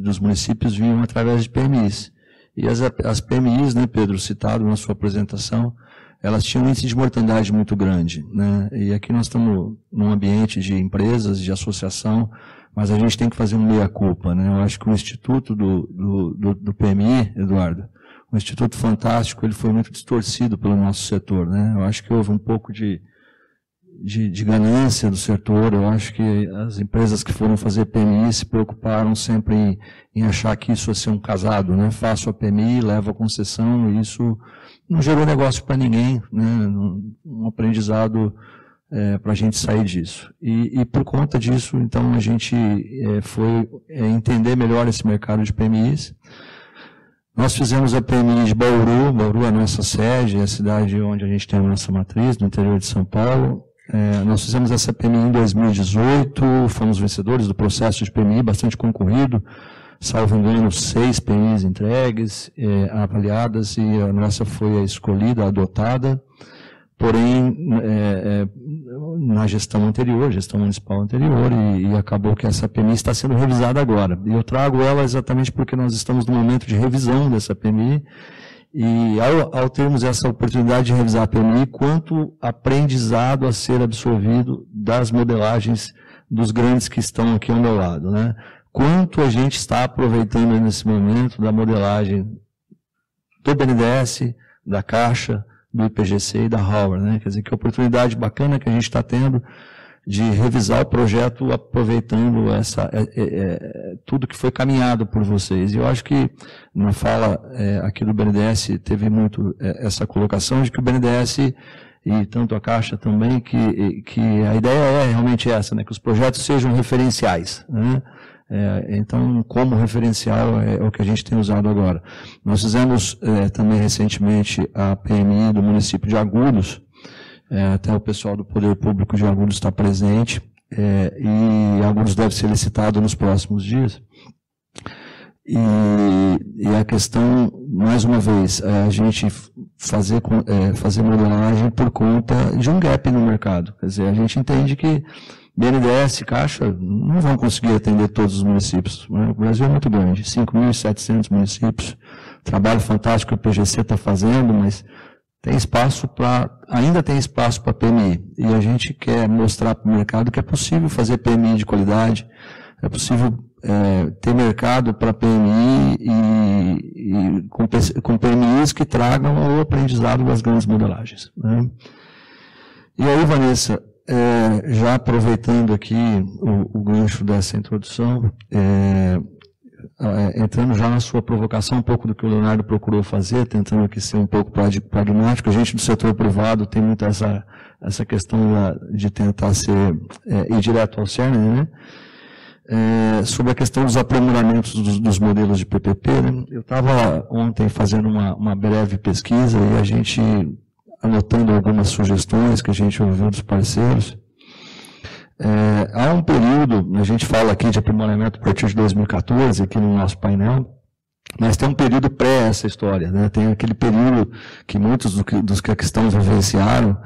S7: dos municípios vinham através de PMIs. E as PMIs, né, Pedro, citado na sua apresentação, elas tinham um índice de mortandade muito grande, né? E aqui nós estamos num ambiente de empresas, de associação, mas a gente tem que fazer um meia-culpa, né? Eu acho que o Instituto do PMI, Eduardo, um instituto fantástico, ele foi muito distorcido pelo nosso setor, né? Eu acho que houve um pouco de ganância do setor. Eu acho que as empresas que foram fazer PMI se preocuparam sempre em achar que isso ia ser um casado, né? Faço a PMI, levo a concessão, e isso não gerou negócio para ninguém, né? Um aprendizado para a gente sair disso. E por conta disso, então, a gente foi entender melhor esse mercado de PMIs. Nós fizemos a PMI de Bauru. Bauru é a nossa sede, é a cidade onde a gente tem a nossa matriz, no interior de São Paulo. Nós fizemos essa PMI em 2018, fomos vencedores do processo de PMI, bastante concorrido, salvo engano, 6 PMIs entregues, avaliadas, e a nossa foi a escolhida, a adotada. Porém, na gestão anterior, gestão municipal anterior, e acabou que essa PMI está sendo revisada agora. E eu trago ela exatamente porque nós estamos no momento de revisão dessa PMI, e ao termos essa oportunidade de revisar a PMI, quanto aprendizado a ser absorvido das modelagens dos grandes que estão aqui ao meu lado, né? Quanto a gente está aproveitando nesse momento da modelagem do BNDES, da Caixa, do IPGC e da Howard, né? Quer dizer, que oportunidade bacana que a gente está tendo de revisar o projeto aproveitando tudo que foi caminhado por vocês. E eu acho que na fala aqui do BNDES teve muito essa colocação de que o BNDES e tanto a Caixa também, que a ideia é realmente essa, né? Que os projetos sejam referenciais, né? Então, como referencial é o que a gente tem usado agora. Nós fizemos também recentemente a PMI do município de Agudos, até o pessoal do Poder Público de Agudos está presente, e Agudos deve ser licitado nos próximos dias. E a questão, mais uma vez, a gente fazer modelagem por conta de um gap no mercado. Quer dizer, a gente entende que BNDES e Caixa não vão conseguir atender todos os municípios. O Brasil é muito grande, 5.700 municípios. Trabalho fantástico que o IPGC está fazendo, mas ainda tem espaço para PMI. E a gente quer mostrar para o mercado que é possível fazer PMI de qualidade, é possível ter mercado para PMI e com PMIs que tragam o aprendizado das grandes modelagens, né? E aí, Vanessa, já aproveitando aqui o gancho dessa introdução, entrando já na sua provocação, um pouco do que o Leonardo procurou fazer, tentando aqui ser um pouco pragmático, a gente do setor privado tem muito essa questão de tentar ir direto ao cerne, né? Sobre a questão dos aprimoramentos dos modelos de PPP, né? Eu estava ontem fazendo uma breve pesquisa e a gente anotando algumas sugestões que a gente ouviu dos parceiros. Há um período, a gente fala aqui de aprimoramento a partir de 2014, aqui no nosso painel, mas tem um período pré essa história, né? Tem aquele período que muitos dos que aqui estão vivenciaram,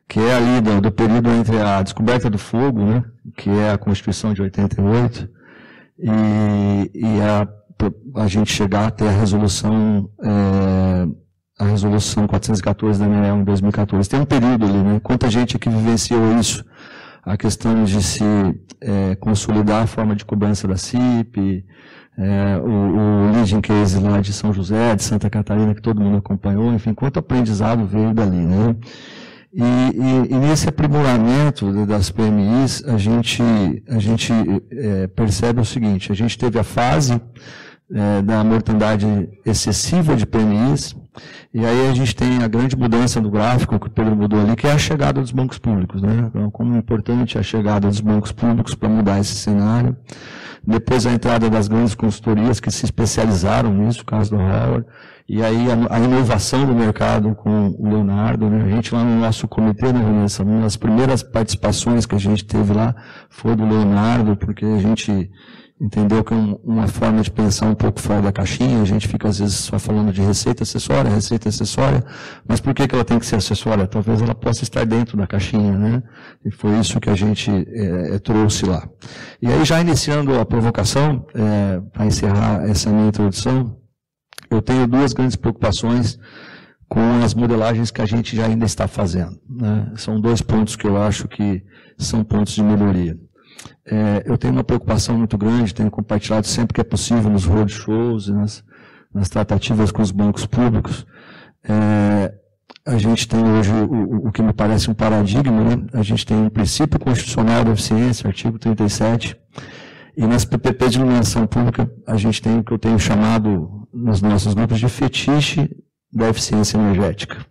S7: que é ali do período entre a descoberta do fogo, né? Que é a Constituição de 88, e a gente chegar até a resolução 414 da ANEEL em 2014. Tem um período ali, né? Quanta gente aqui vivenciou isso? A questão de se consolidar a forma de cobrança da CIP, o leading case lá de São José, de Santa Catarina, que todo mundo acompanhou, enfim, quanto aprendizado veio dali, né? E nesse aprimoramento das PMIs, a gente percebe o seguinte: a gente teve a fase da mortandade excessiva de PMIs. E aí a gente tem a grande mudança do gráfico que o Pedro mudou ali, que é a chegada dos bancos públicos, né? Então, como é importante a chegada dos bancos públicos para mudar esse cenário. Depois a entrada das grandes consultorias que se especializaram nisso, o caso do Howard. E aí a inovação do mercado com o Leonardo, né? A gente lá no nosso comitê, né, Vanessa, uma das primeiras participações que a gente teve lá foi do Leonardo, porque a gente entendeu que é uma forma de pensar um pouco fora da caixinha. A gente fica às vezes só falando de receita acessória, mas por que ela tem que ser acessória? Talvez ela possa estar dentro da caixinha, né? E foi isso que a gente trouxe lá. E aí, já iniciando a provocação, para encerrar essa minha introdução, eu tenho duas grandes preocupações com as modelagens que a gente já ainda está fazendo, né? São dois pontos que eu acho que são pontos de melhoria. Eu tenho uma preocupação muito grande, tenho compartilhado sempre que é possível nos roadshows e nas tratativas com os bancos públicos. A gente tem hoje o que me parece um paradigma, né? A gente tem um princípio constitucional da eficiência, artigo 37, e nas PPP de iluminação pública a gente tem o que eu tenho chamado nos nossos grupos de fetiche da eficiência energética.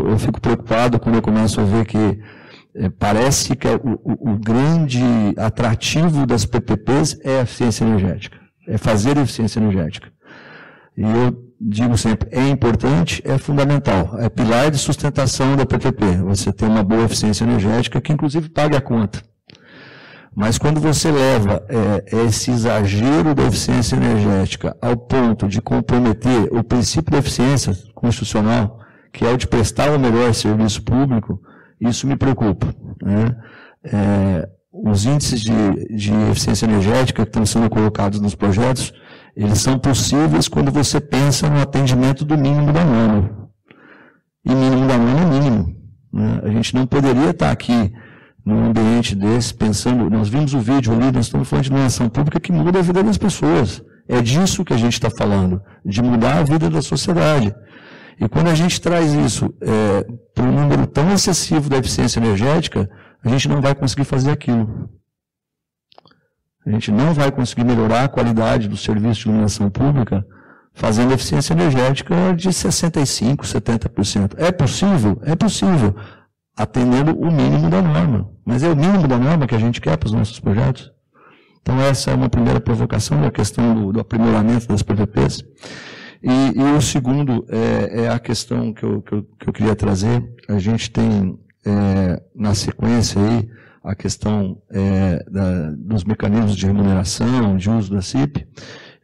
S7: Eu fico preocupado quando eu começo a ver que parece que o grande atrativo das PPPs é a eficiência energética, é fazer eficiência energética. E eu digo sempre, é importante, é fundamental, é pilar de sustentação da PPP, você ter uma boa eficiência energética que inclusive pague a conta. Mas quando você leva esse exagero da eficiência energética ao ponto de comprometer o princípio da eficiência constitucional, que é o de prestar o melhor serviço público, isso me preocupa, né? Os índices de eficiência energética que estão sendo colocados nos projetos, eles são possíveis quando você pensa no atendimento do mínimo da norma. E mínimo da norma é mínimo, né? A gente não poderia estar aqui num ambiente desse pensando, nós vimos o vídeo ali, nós estamos falando de iluminação pública que muda a vida das pessoas. É disso que a gente está falando, de mudar a vida da sociedade. E quando a gente traz isso para um número tão excessivo da eficiência energética, a gente não vai conseguir fazer aquilo. A gente não vai conseguir melhorar a qualidade do serviço de iluminação pública fazendo eficiência energética de 65%, 70%. É possível? É possível, atendendo o mínimo da norma. Mas é o mínimo da norma que a gente quer para os nossos projetos. Então essa é uma primeira provocação da questão do aprimoramento das PPPs. E o segundo é a questão que eu queria trazer. A gente tem, na sequência aí, a questão dos mecanismos de remuneração, de uso da CIP.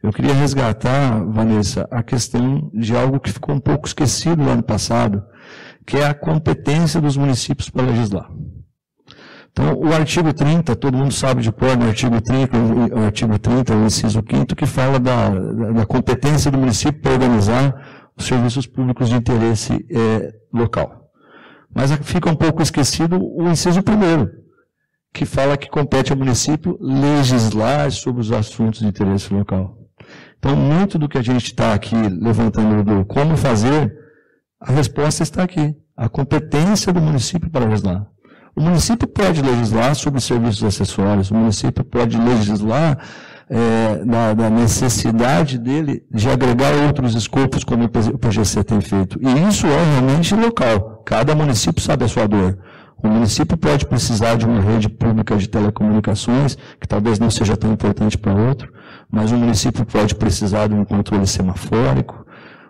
S7: Eu queria resgatar, Vanessa, a questão de algo que ficou um pouco esquecido lá no passado, que é a competência dos municípios para legislar. Então, o artigo 30, todo mundo sabe de cor, no artigo 30, o inciso 5º, que fala da competência do município para organizar os serviços públicos de interesse local. Mas fica um pouco esquecido o inciso 1º, que fala que compete ao município legislar sobre os assuntos de interesse local. Então, muito do que a gente está aqui levantando do como fazer, a resposta está aqui. A competência do município para legislar. O município pode legislar sobre serviços acessórios, o município pode legislar da necessidade dele de agregar outros escopos, como o PGC tem feito. E isso é realmente local. Cada município sabe a sua dor. O município pode precisar de uma rede pública de telecomunicações, que talvez não seja tão importante para outro, mas o município pode precisar de um controle semafórico,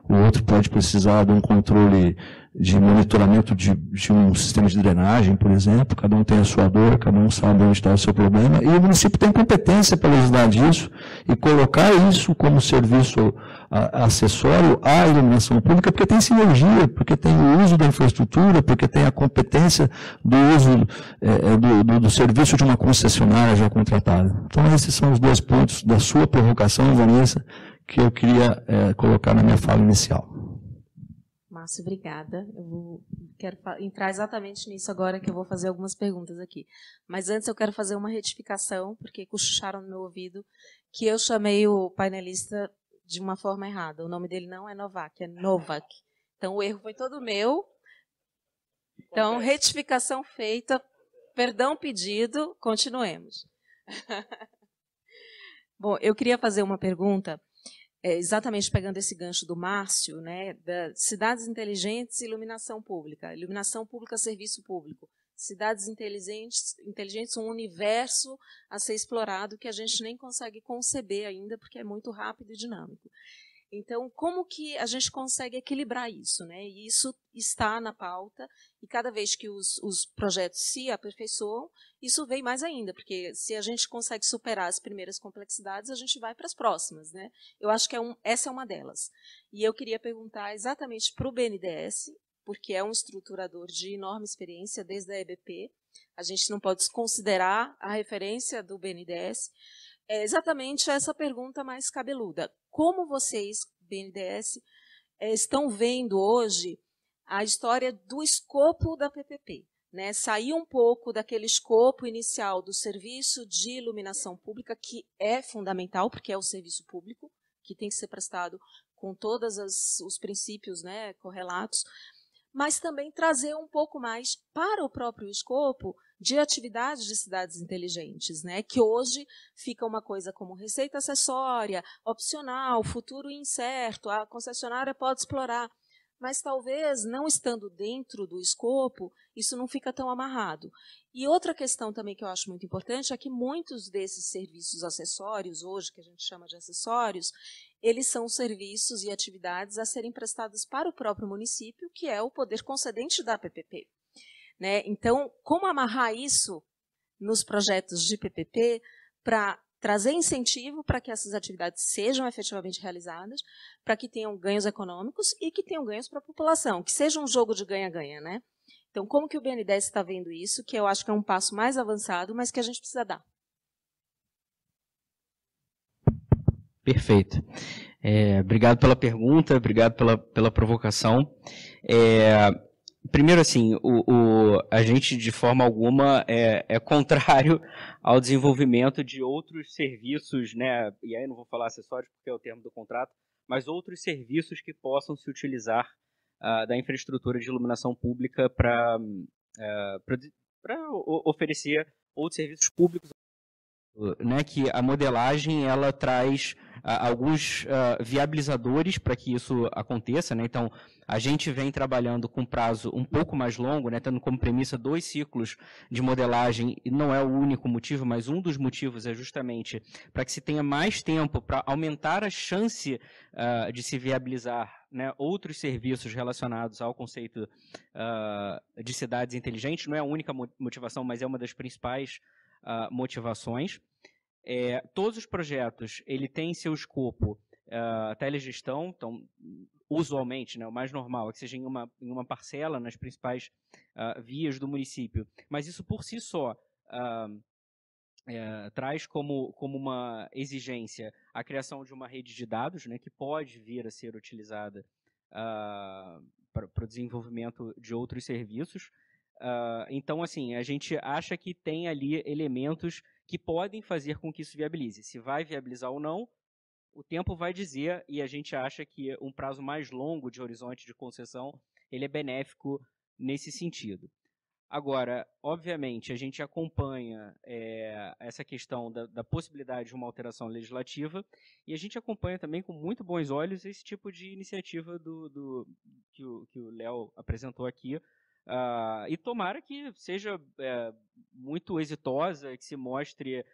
S7: o outro pode precisar de um controle de monitoramento de um sistema de drenagem, por exemplo. Cada um tem a sua dor, cada um sabe onde está o seu problema, e o município tem competência para legislar disso e colocar isso como serviço acessório à iluminação pública, porque tem sinergia, porque tem o uso da infraestrutura, porque tem a competência do uso do serviço de uma concessionária já contratada. Então, esses são os dois pontos da sua provocação, Vanessa, que eu queria colocar na minha fala inicial.
S2: Márcio, obrigada. Quero entrar exatamente nisso agora, que eu vou fazer algumas perguntas aqui. Mas antes eu quero fazer uma retificação, porque cochicharam no meu ouvido que eu chamei o painelista de uma forma errada. O nome dele não é Novak, é Novak. Então o erro foi todo meu. Então, retificação feita, perdão pedido, continuemos. Bom, eu queria fazer uma pergunta, exatamente pegando esse gancho do Márcio, né, da cidades inteligentes e iluminação pública. Iluminação pública, serviço público. Cidades inteligentes, um universo a ser explorado que a gente nem consegue conceber ainda, porque é muito rápido e dinâmico. Então, como que a gente consegue equilibrar isso, né? E isso está na pauta, e cada vez que os projetos se aperfeiçoam, isso vem mais ainda, porque se a gente consegue superar as primeiras complexidades, a gente vai para as próximas, né? Eu acho que essa é uma delas. E eu queria perguntar exatamente para o BNDES, porque é um estruturador de enorme experiência desde a EBP, a gente não pode desconsiderar a referência do BNDES, é exatamente essa pergunta mais cabeluda. Como vocês, BNDES, estão vendo hoje a história do escopo da PPP? Né? Sair um pouco daquele escopo inicial do serviço de iluminação pública, que é fundamental, porque é o serviço público, que tem que ser prestado com todos os princípios, né, correlatos, mas também trazer um pouco mais para o próprio escopo de atividades de cidades inteligentes, né? Que hoje fica uma coisa como receita acessória, opcional, futuro incerto, a concessionária pode explorar, mas talvez, não estando dentro do escopo, isso não fica tão amarrado. E outra questão também que eu acho muito importante é que muitos desses serviços acessórios, hoje, que a gente chama de acessórios, eles são serviços e atividades a serem prestados para o próprio município, que é o poder concedente da PPP. Né? Então, como amarrar isso nos projetos de PPP para trazer incentivo para que essas atividades sejam efetivamente realizadas, para que tenham ganhos econômicos e que tenham ganhos para a população, que seja um jogo de ganha-ganha, né? Então, como que o BNDES está vendo isso, que eu acho que é um passo mais avançado, mas que a gente precisa dar?
S3: Perfeito. Obrigado pela pergunta, obrigado pela provocação. Primeiro, assim, a gente, de forma alguma, é contrário ao desenvolvimento de outros serviços, né? E aí não vou falar acessórios porque é o termo do contrato, mas outros serviços que possam se utilizar da infraestrutura de iluminação pública para oferecer outros serviços públicos, né? Que a modelagem ela traz alguns viabilizadores para que isso aconteça, né? Então, a gente vem trabalhando com prazo um pouco mais longo, né? Tendo como premissa 2 ciclos de modelagem, e não é o único motivo, mas um dos motivos é justamente para que se tenha mais tempo para aumentar a chance de se viabilizar, né, outros serviços relacionados ao conceito de cidades inteligentes. Não é a única motivação, mas é uma das principais motivações. Todos os projetos ele tem seu escopo telegestão, então usualmente, né, o mais normal é que seja em uma parcela nas principais vias do município, mas isso por si só traz como uma exigência a criação de uma rede de dados, né, que pode vir a ser utilizada para o desenvolvimento de outros serviços. Então, assim, a gente acha que tem ali elementos que podem fazer com que isso viabilize. Se vai viabilizar ou não, o tempo vai dizer, e a gente acha que um prazo mais longo de horizonte de concessão ele é benéfico nesse sentido. Agora, obviamente, a gente acompanha essa questão da possibilidade de uma alteração legislativa e a gente acompanha também com muito bons olhos esse tipo de iniciativa que o Léo apresentou aqui, e tomara que seja muito exitosa, que se mostre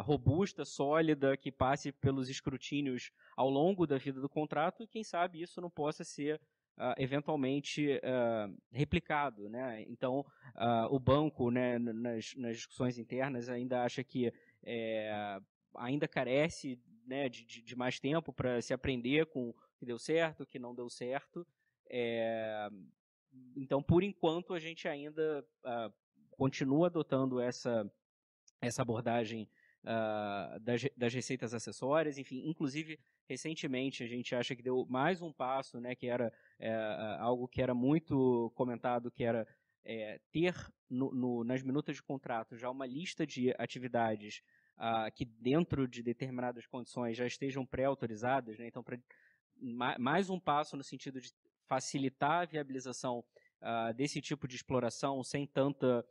S3: robusta, sólida, que passe pelos escrutínios ao longo da vida do contrato e quem sabe isso não possa ser eventualmente replicado, né? Então, o banco, né, nas discussões internas, ainda acha que ainda carece, né, de mais tempo para se aprender com o que deu certo, o que não deu certo. Então, por enquanto, a gente ainda continua adotando essa abordagem das receitas acessórias, enfim, inclusive, recentemente, a gente acha que deu mais um passo, né, que era algo que era muito comentado, que era ter nas minutas de contrato já uma lista de atividades que dentro de determinadas condições já estejam pré-autorizadas, né, então, mais um passo no sentido de facilitar a viabilização desse tipo de exploração sem tanta,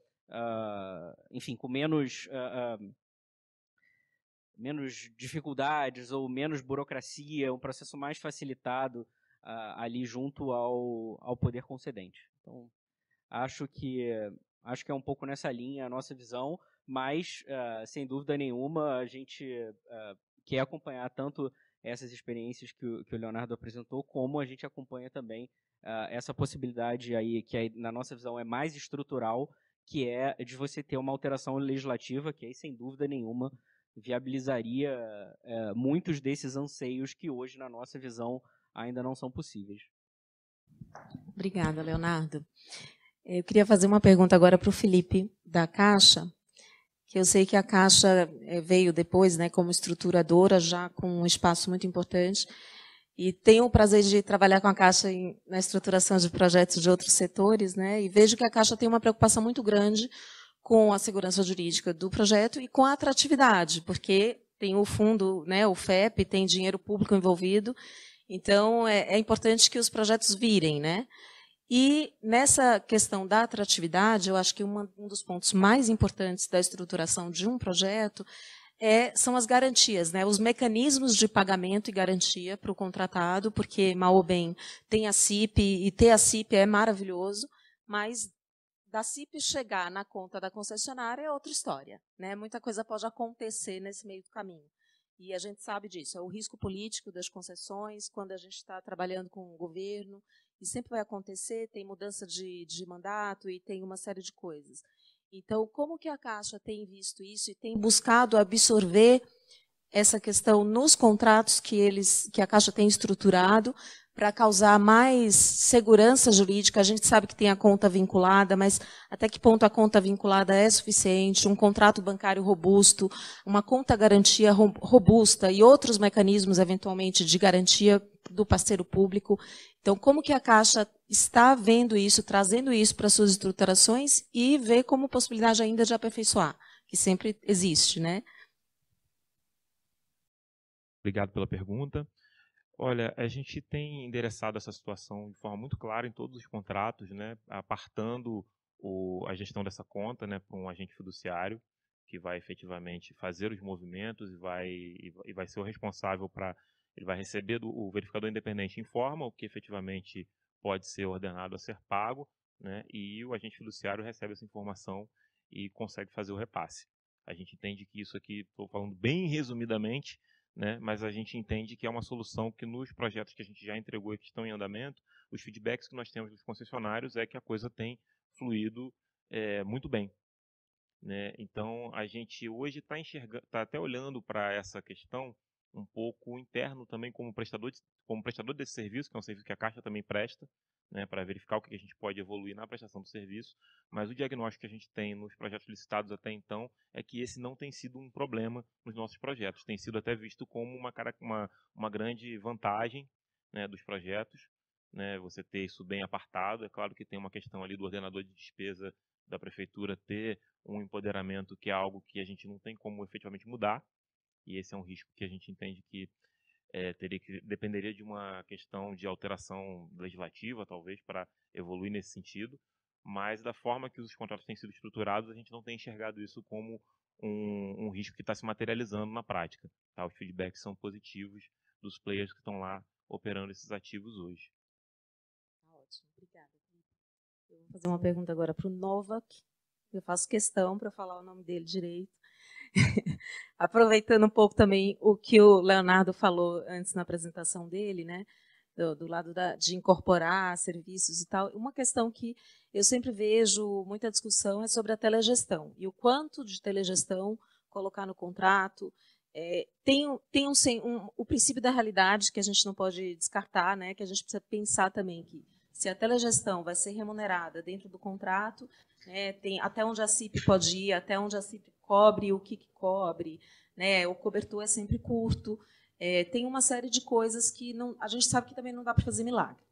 S3: enfim, com menos menos dificuldades ou menos burocracia, um processo mais facilitado ali junto ao poder concedente. Então, acho que é um pouco nessa linha a nossa visão, mas, sem dúvida nenhuma, a gente quer acompanhar tanto essas experiências que o Leonardo apresentou, como a gente acompanha também essa possibilidade aí, que aí, na nossa visão é mais estrutural, que é de você ter uma alteração legislativa, que aí, sem dúvida nenhuma, viabilizaria muitos desses anseios que hoje, na nossa visão, ainda não são possíveis.
S2: Obrigada, Leonardo. Eu queria fazer uma pergunta agora para o Felipe, da Caixa, que eu sei que a Caixa veio depois, né, como estruturadora, já com um espaço muito importante, e tenho o prazer de trabalhar com a Caixa na estruturação de projetos de outros setores, né, e vejo que a Caixa tem uma preocupação muito grande com a segurança jurídica do projeto e com a atratividade, porque tem o fundo, né, o FEP, tem dinheiro público envolvido, então é importante que os projetos virem, né? E nessa questão da atratividade, eu acho que um dos pontos mais importantes da estruturação de um projeto são as garantias, né? Os mecanismos de pagamento e garantia para o contratado, porque, mal ou bem, tem a CIP, e ter a CIP é maravilhoso, mas da CIP chegar na conta da concessionária é outra história, né? Muita coisa pode acontecer nesse meio do caminho. E a gente sabe disso, é o risco político das concessões, quando a gente está trabalhando com o governo, e sempre vai acontecer, tem mudança de mandato e tem uma série de coisas. Então, como que a Caixa tem visto isso e tem buscado absorver essa questão nos contratos que a Caixa tem estruturado para causar mais segurança jurídica? A gente sabe que tem a conta vinculada, mas até que ponto a conta vinculada é suficiente? Um contrato bancário robusto, uma conta garantia robusta e outros mecanismos, eventualmente, de garantia do parceiro público. Então, como que a Caixa está vendo isso, trazendo isso para suas estruturações e vê como possibilidade ainda de aperfeiçoar, que sempre existe, né?
S4: Obrigado pela pergunta. Olha, a gente tem endereçado essa situação de forma muito clara em todos os contratos, né, apartando a gestão dessa conta, né, para um agente fiduciário que vai efetivamente fazer os movimentos e vai ser o responsável ele vai receber o verificador independente informa o que efetivamente pode ser ordenado a ser pago, né, e o agente fiduciário recebe essa informação e consegue fazer o repasse. A gente entende que isso aqui, estou falando bem resumidamente, né, mas a gente entende que é uma solução que nos projetos que a gente já entregou e que estão em andamento, os feedbacks que nós temos dos concessionários é que a coisa tem fluído muito bem, né? Então, a gente hoje está até olhando para essa questão um pouco interno também como prestador desse serviço, que é um serviço que a Caixa também presta, né, para verificar o que a gente pode evoluir na prestação do serviço, mas o diagnóstico que a gente tem nos projetos licitados até então é que esse não tem sido um problema nos nossos projetos, tem sido até visto como uma grande vantagem, né, dos projetos, né, você ter isso bem apartado. É claro que tem uma questão ali do ordenador de despesa da prefeitura ter um empoderamento que é algo que a gente não tem como efetivamente mudar, e esse é um risco que a gente entende que dependeria de uma questão de alteração legislativa, talvez, para evoluir nesse sentido, mas da forma que os contratos têm sido estruturados, a gente não tem enxergado isso como um risco que está se materializando na prática. Tá? Os feedbacks são positivos dos players que estão lá operando esses ativos hoje.
S2: Ótimo, obrigada. Eu vou fazer uma pergunta agora para o Novak. Eu faço questão para falar o nome dele direito. Aproveitando um pouco também o que o Leonardo falou antes na apresentação dele, né, do lado de incorporar serviços e tal. Uma questão que eu sempre vejo muita discussão é sobre a telegestão e o quanto de telegestão colocar no contrato. Tem o princípio da realidade que a gente não pode descartar, né, que a gente precisa pensar também que se a telegestão vai ser remunerada dentro do contrato, né, tem até onde a CIP pode ir, até onde a CIP cobre, o que cobre, né, o cobertor é sempre curto, tem uma série de coisas que a gente sabe que também não dá para fazer milagre.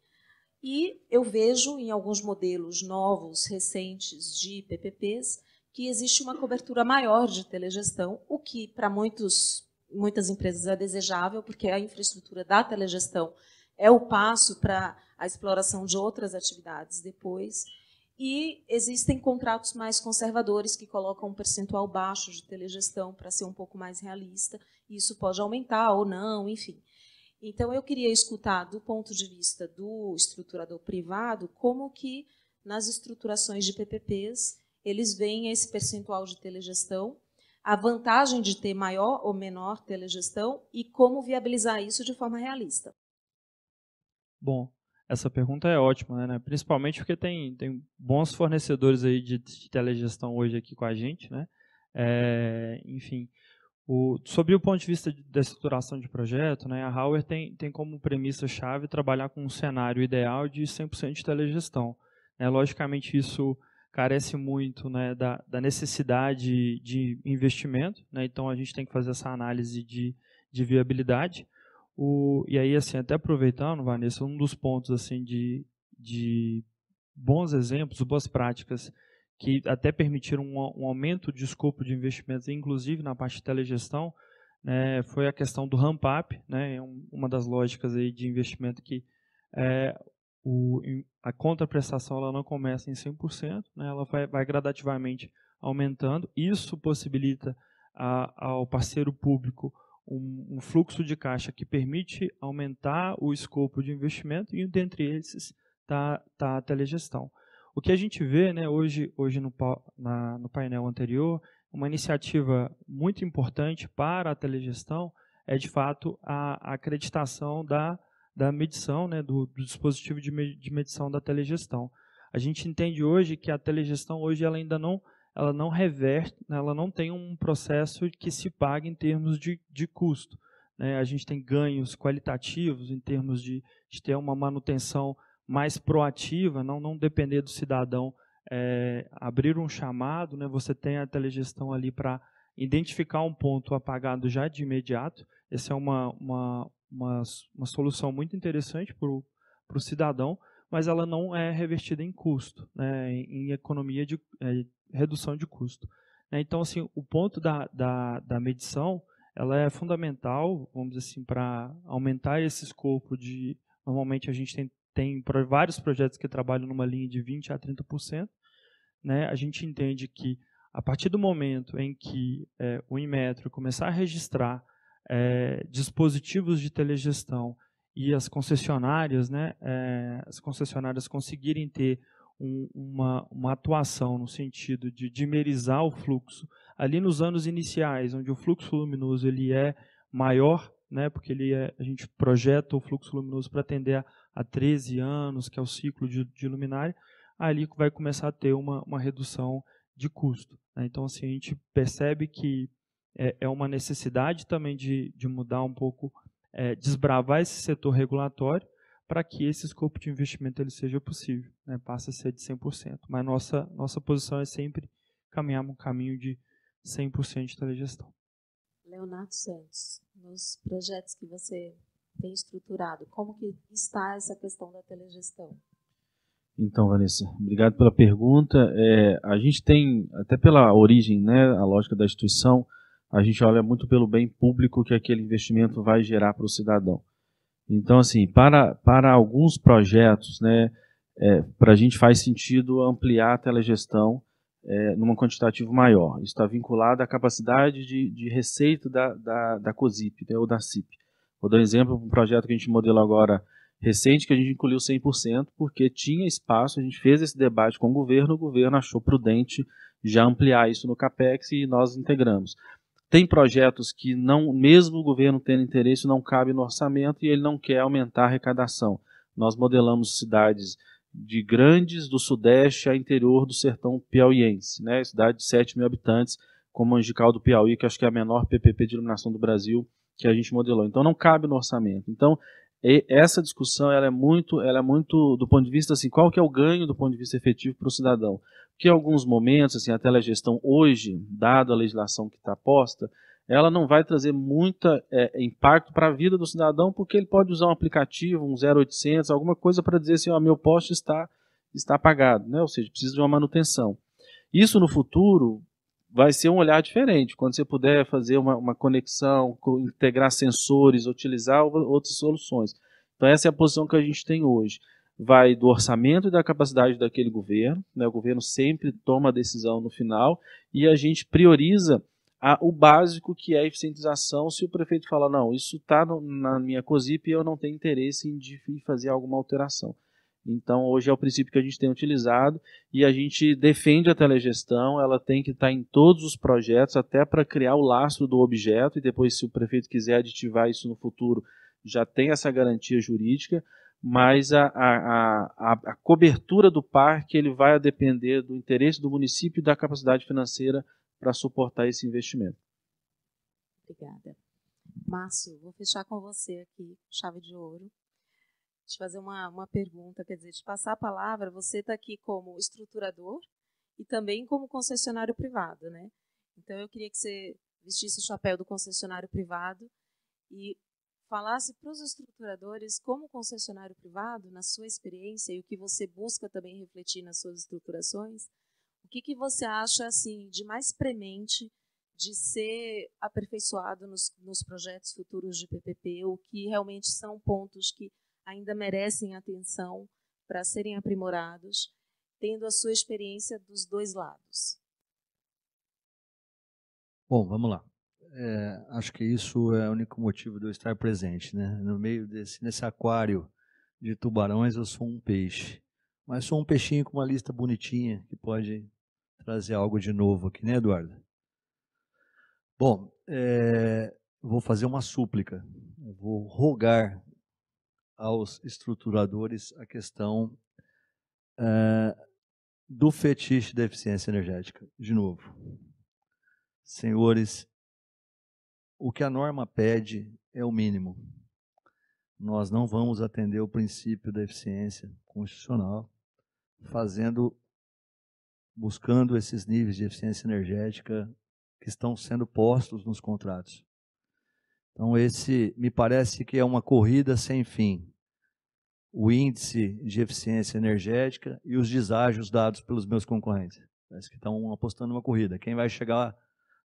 S2: E eu vejo em alguns modelos novos, recentes de PPPs, que existe uma cobertura maior de telegestão, o que para muitas empresas é desejável, porque a infraestrutura da telegestão é o passo para a exploração de outras atividades depois. E existem contratos mais conservadores que colocam um percentual baixo de telegestão para ser um pouco mais realista. isso pode aumentar ou não, enfim. Então, eu queria escutar, do ponto de vista do estruturador privado, como que, nas estruturações de PPPs, eles veem esse percentual de telegestão, a vantagem de ter maior ou menor telegestão e como viabilizar isso de forma realista.
S6: Bom, essa pergunta é ótima, né? Principalmente porque tem bons fornecedores aí de telegestão hoje aqui com a gente, né? Enfim, sobre o ponto de vista da estruturação de projeto, né, a Hauer tem como premissa-chave trabalhar com um cenário ideal de 100% de telegestão. Logicamente, isso carece muito, né, da necessidade de investimento, né? Então a gente tem que fazer essa análise de viabilidade. E aí, assim, até aproveitando, Vanessa, um dos pontos assim, de bons exemplos, boas práticas, que até permitiram um aumento de escopo de investimentos, inclusive na parte de telegestão, né, foi a questão do ramp-up, né, uma das lógicas aí de investimento que a contraprestação ela não começa em 100%, né, ela vai gradativamente aumentando. Isso possibilita ao parceiro público um fluxo de caixa que permite aumentar o escopo de investimento e, dentre esses, está a telegestão. O que a gente vê, né, hoje no painel anterior, uma iniciativa muito importante para a telegestão é, de fato, a acreditação da medição, né, do dispositivo de medição da telegestão. A gente entende hoje que a telegestão hoje ela ainda não reverte, ela não tem um processo que se pague em termos de custo, né? A gente tem ganhos qualitativos em termos de ter uma manutenção mais proativa, não depender do cidadão abrir um chamado, né? Você tem a telegestão ali para identificar um ponto apagado já de imediato. Essa é uma solução muito interessante para o cidadão, mas ela não é revertida em custo, né? Em economia de redução de custo. Então, assim, o ponto da medição ela é fundamental, vamos dizer assim, para aumentar esse escopo de... Normalmente a gente tem vários projetos que trabalham numa linha de 20% a 30%. Né? A gente entende que, a partir do momento em que o Inmetro começar a registrar dispositivos de telegestão e as concessionárias, né, conseguirem ter uma atuação no sentido de dimerizar o fluxo, ali nos anos iniciais, onde o fluxo luminoso ele é maior, né, porque a gente projeta o fluxo luminoso para atender a 13 anos, que é o ciclo de luminária, ali vai começar a ter uma redução de custo. Né? Então, assim, a gente percebe que é uma necessidade também de mudar um pouco, desbravar esse setor regulatório, para que esse escopo de investimento ele seja possível, né? Passa a ser de 100%. Mas nossa posição é sempre caminhar um caminho de 100% de telegestão.
S2: Leonardo Santos, nos projetos que você tem estruturado, como que está essa questão da telegestão?
S5: Então, Vanessa, obrigado pela pergunta. A gente tem, até pela origem, né, a lógica da instituição, a gente olha muito pelo bem público que aquele investimento vai gerar para o cidadão. Então, assim, para alguns projetos, né, para a gente faz sentido ampliar a telegestão num quantitativo maior. Isso está vinculado à capacidade de receita da COSIP, né, ou da CIP. Vou dar um exemplo para um projeto que a gente modelou agora recente, que a gente incluiu 100%, porque tinha espaço, a gente fez esse debate com o governo achou prudente já ampliar isso no CAPEX e nós integramos. Tem projetos que, mesmo o governo tendo interesse, não cabe no orçamento e ele não quer aumentar a arrecadação. Nós modelamos cidades de grandes do Sudeste a interior do sertão piauiense, né? Cidade de 7 mil habitantes, como Angical do Piauí, que acho que é a menor PPP de iluminação do Brasil que a gente modelou. Então, não cabe no orçamento. Então, essa discussão ela é muito, do ponto de vista, assim, qual que é o ganho do ponto de vista efetivo para o cidadão? Porque em alguns momentos, assim, a telegestão hoje, dada a legislação que está posta, ela não vai trazer muito impacto para a vida do cidadão, porque ele pode usar um aplicativo, um 0800, alguma coisa para dizer assim, meu poste está apagado, né? Ou seja, precisa de uma manutenção. Isso no futuro vai ser um olhar diferente, quando você puder fazer uma conexão, integrar sensores, utilizar outras soluções. Então essa é a posição que a gente tem hoje. Vai do orçamento e da capacidade daquele governo, né? O governo sempre toma a decisão no final e a gente prioriza o básico, que é a eficientização. Se o prefeito falar, não, isso está na minha COSIP e eu não tenho interesse em fazer alguma alteração. Então, hoje é o princípio que a gente tem utilizado e a gente defende a telegestão. Ela tem que estar em todos os projetos, até para criar o lastro do objeto, e depois, se o prefeito quiser aditivar isso no futuro, já tem essa garantia jurídica. Mas a cobertura do parque ele vai depender do interesse do município e da capacidade financeira para suportar esse investimento.
S2: Obrigada. Márcio, vou fechar com você aqui, chave de ouro. Te fazer uma pergunta, quer dizer, te passar a palavra. Você está aqui como estruturador e também como concessionário privado, né? Então eu queria que você vestisse o chapéu do concessionário privado e falasse para os estruturadores, como concessionário privado, na sua experiência e o que você busca também refletir nas suas estruturações, o que você acha assim de mais premente de ser aperfeiçoado nos projetos futuros de PPP, ou que realmente são pontos que ainda merecem atenção para serem aprimorados, tendo a sua experiência dos dois lados?
S7: Bom, vamos lá. Acho que isso é o único motivo de eu estar presente, né? No meio nesse aquário de tubarões, eu sou um peixe. Mas sou um peixinho com uma lista bonitinha, que pode trazer algo de novo aqui, né, Eduardo? Bom, vou fazer uma súplica. Eu vou rogar aos estruturadores a questão do fetiche da eficiência energética. De novo, senhores, o que a norma pede é o mínimo. Nós não vamos atender o princípio da eficiência constitucional buscando esses níveis de eficiência energética que estão sendo postos nos contratos. Então, me parece que é uma corrida sem fim. O índice de eficiência energética e os deságios dados pelos meus concorrentes. Parece que estão apostando numa corrida. Quem vai chegar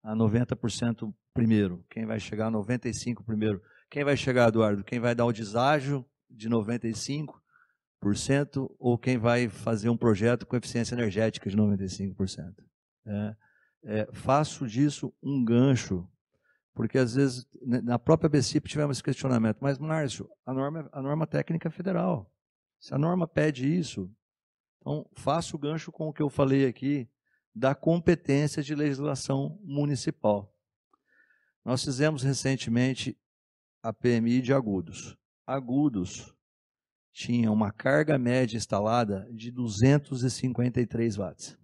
S7: a 90% primeiro? Quem vai chegar a 95% primeiro? Quem vai chegar, Eduardo? Quem vai dar o deságio de 95%? Ou quem vai fazer um projeto com eficiência energética de 95%? Faço disso um gancho, porque às vezes na própria BCIP tivemos esse questionamento, mas Márcio, a norma técnica é federal. Se a norma pede isso, então faço o gancho com o que eu falei aqui da competência de legislação municipal. Nós fizemos recentemente a PMI de Agudos. Agudos tinha uma carga média instalada de 253 watts.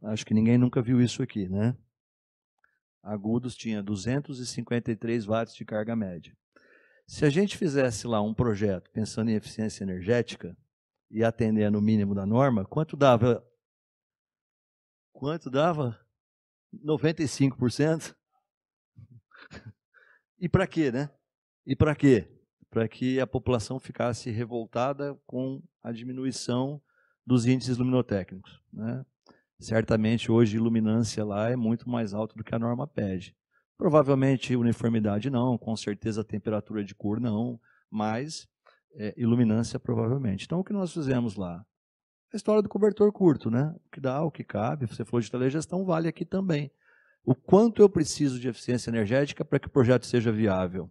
S7: Acho que ninguém nunca viu isso aqui, né? Agudos tinha 253 watts de carga média. Se a gente fizesse lá um projeto pensando em eficiência energética e atendendo o mínimo da norma, quanto dava? 95%? E para quê, né? E para quê? Para que a população ficasse revoltada com a diminuição dos índices luminotécnicos, né? Certamente hoje a iluminância lá é muito mais alta do que a norma pede. Provavelmente uniformidade não, com certeza a temperatura de cor não, mas iluminância provavelmente. Então o que nós fizemos lá? A história do cobertor curto, né? O que dá, o que cabe, você falou de telegestão, vale aqui também. O quanto eu preciso de eficiência energética para que o projeto seja viável?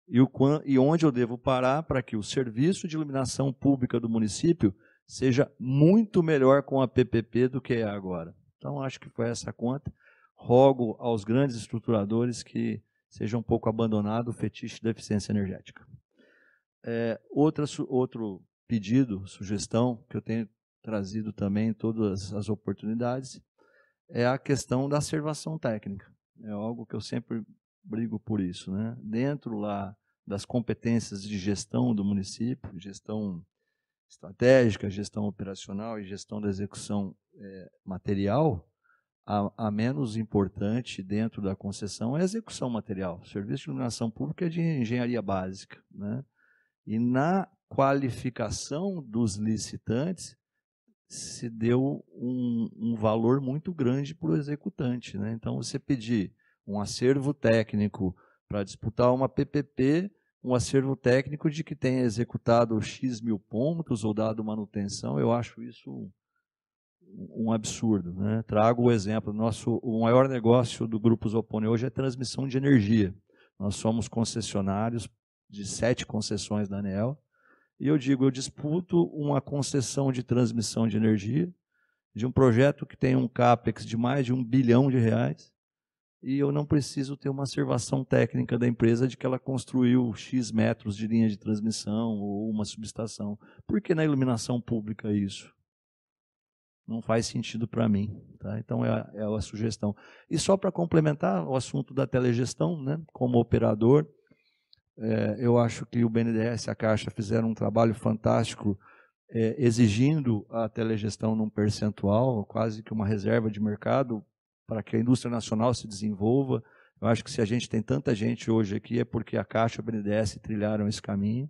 S7: E onde eu devo parar para que o serviço de iluminação pública do município seja muito melhor com a PPP do que é agora. Então, acho que foi essa a conta. Rogo aos grandes estruturadores que seja um pouco abandonado o fetiche da eficiência energética. Outro pedido, sugestão, que eu tenho trazido também em todas as oportunidades, é a questão da acervação técnica. É algo que eu sempre brigo por isso, né? Dentro lá das competências de gestão do município, gestão estratégica, gestão operacional e gestão da execução material, a menos importante dentro da concessão é a execução material. O serviço de iluminação pública é de engenharia básica, né? E na qualificação dos licitantes se deu um valor muito grande para o executante, né? Então, você pedir um acervo técnico para disputar uma PPP, um acervo técnico de que tenha executado X mil pontos ou dado manutenção, eu acho isso um absurdo, né? Trago o exemplo, o maior negócio do Grupo Zopone hoje é transmissão de energia. Nós somos concessionários de 7 concessões da ANEEL, e eu digo, eu disputo uma concessão de transmissão de energia de um projeto que tem um CAPEX de mais de R$1 bilhão, e eu não preciso ter uma observação técnica da empresa de que ela construiu X metros de linha de transmissão ou uma subestação. Por que na iluminação pública isso? Não faz sentido para mim. Tá? Então, é a sugestão. E só para complementar o assunto da telegestão, né, como operador, eu acho que o BNDES e a Caixa fizeram um trabalho fantástico exigindo a telegestão num percentual, quase que uma reserva de mercado, para que a indústria nacional se desenvolva. Eu acho que se a gente tem tanta gente hoje aqui é porque a Caixa e o BNDES trilharam esse caminho.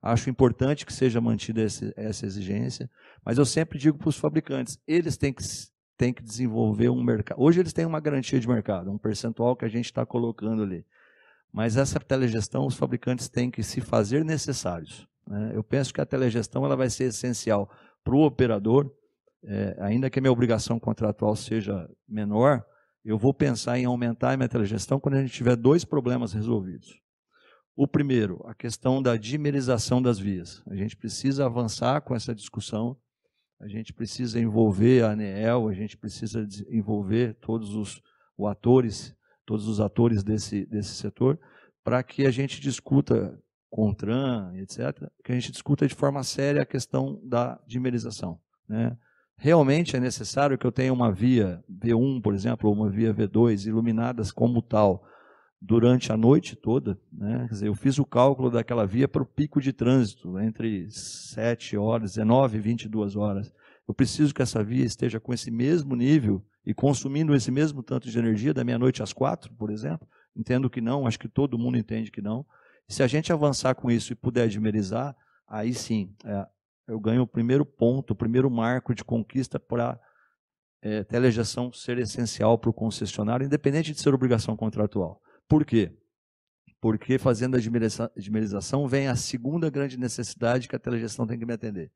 S7: Acho importante que seja mantida essa exigência, mas eu sempre digo para os fabricantes, eles têm que desenvolver um mercado. Hoje eles têm uma garantia de mercado, um percentual que a gente está colocando ali. Mas essa telegestão, os fabricantes têm que se fazer necessários, né? Eu penso que a telegestão ela vai ser essencial para o operador, ainda que a minha obrigação contratual seja menor, eu vou pensar em aumentar a minha telegestão quando a gente tiver 2 problemas resolvidos. O primeiro, a questão da dimerização das vias. A gente precisa avançar com essa discussão, a gente precisa envolver a ANEEL, a gente precisa envolver todos os atores desse setor, para que a gente discuta CONTRAN, etc., que a gente discuta de forma séria a questão da dimerização, né? Realmente é necessário que eu tenha uma via V1, por exemplo, ou uma via V2 iluminadas como tal durante a noite toda, né? Quer dizer, eu fiz o cálculo daquela via para o pico de trânsito, entre 7 horas, 19 e 22 horas. Eu preciso que essa via esteja com esse mesmo nível e consumindo esse mesmo tanto de energia da meia-noite às 4, por exemplo. Entendo que não, acho que todo mundo entende que não. Se a gente avançar com isso e puder dimerizar, aí sim, eu ganho o primeiro ponto, o primeiro marco de conquista para telegestão ser essencial para o concessionário, independente de ser obrigação contratual. Por quê? Porque fazendo a dimerização vem a segunda grande necessidade que a telegestão tem que me atender.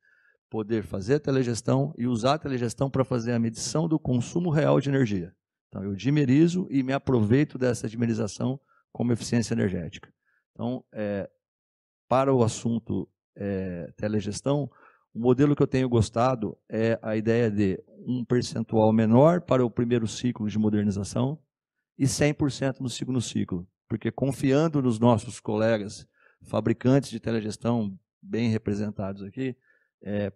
S7: Poder fazer a telegestão e usar a telegestão para fazer a medição do consumo real de energia. Então, eu dimerizo e me aproveito dessa dimerização como eficiência energética. Então, para o assunto telegestão, o modelo que eu tenho gostado é a ideia de um percentual menor para o primeiro ciclo de modernização e 100% no segundo ciclo. Porque confiando nos nossos colegas fabricantes de telegestão bem representados aqui,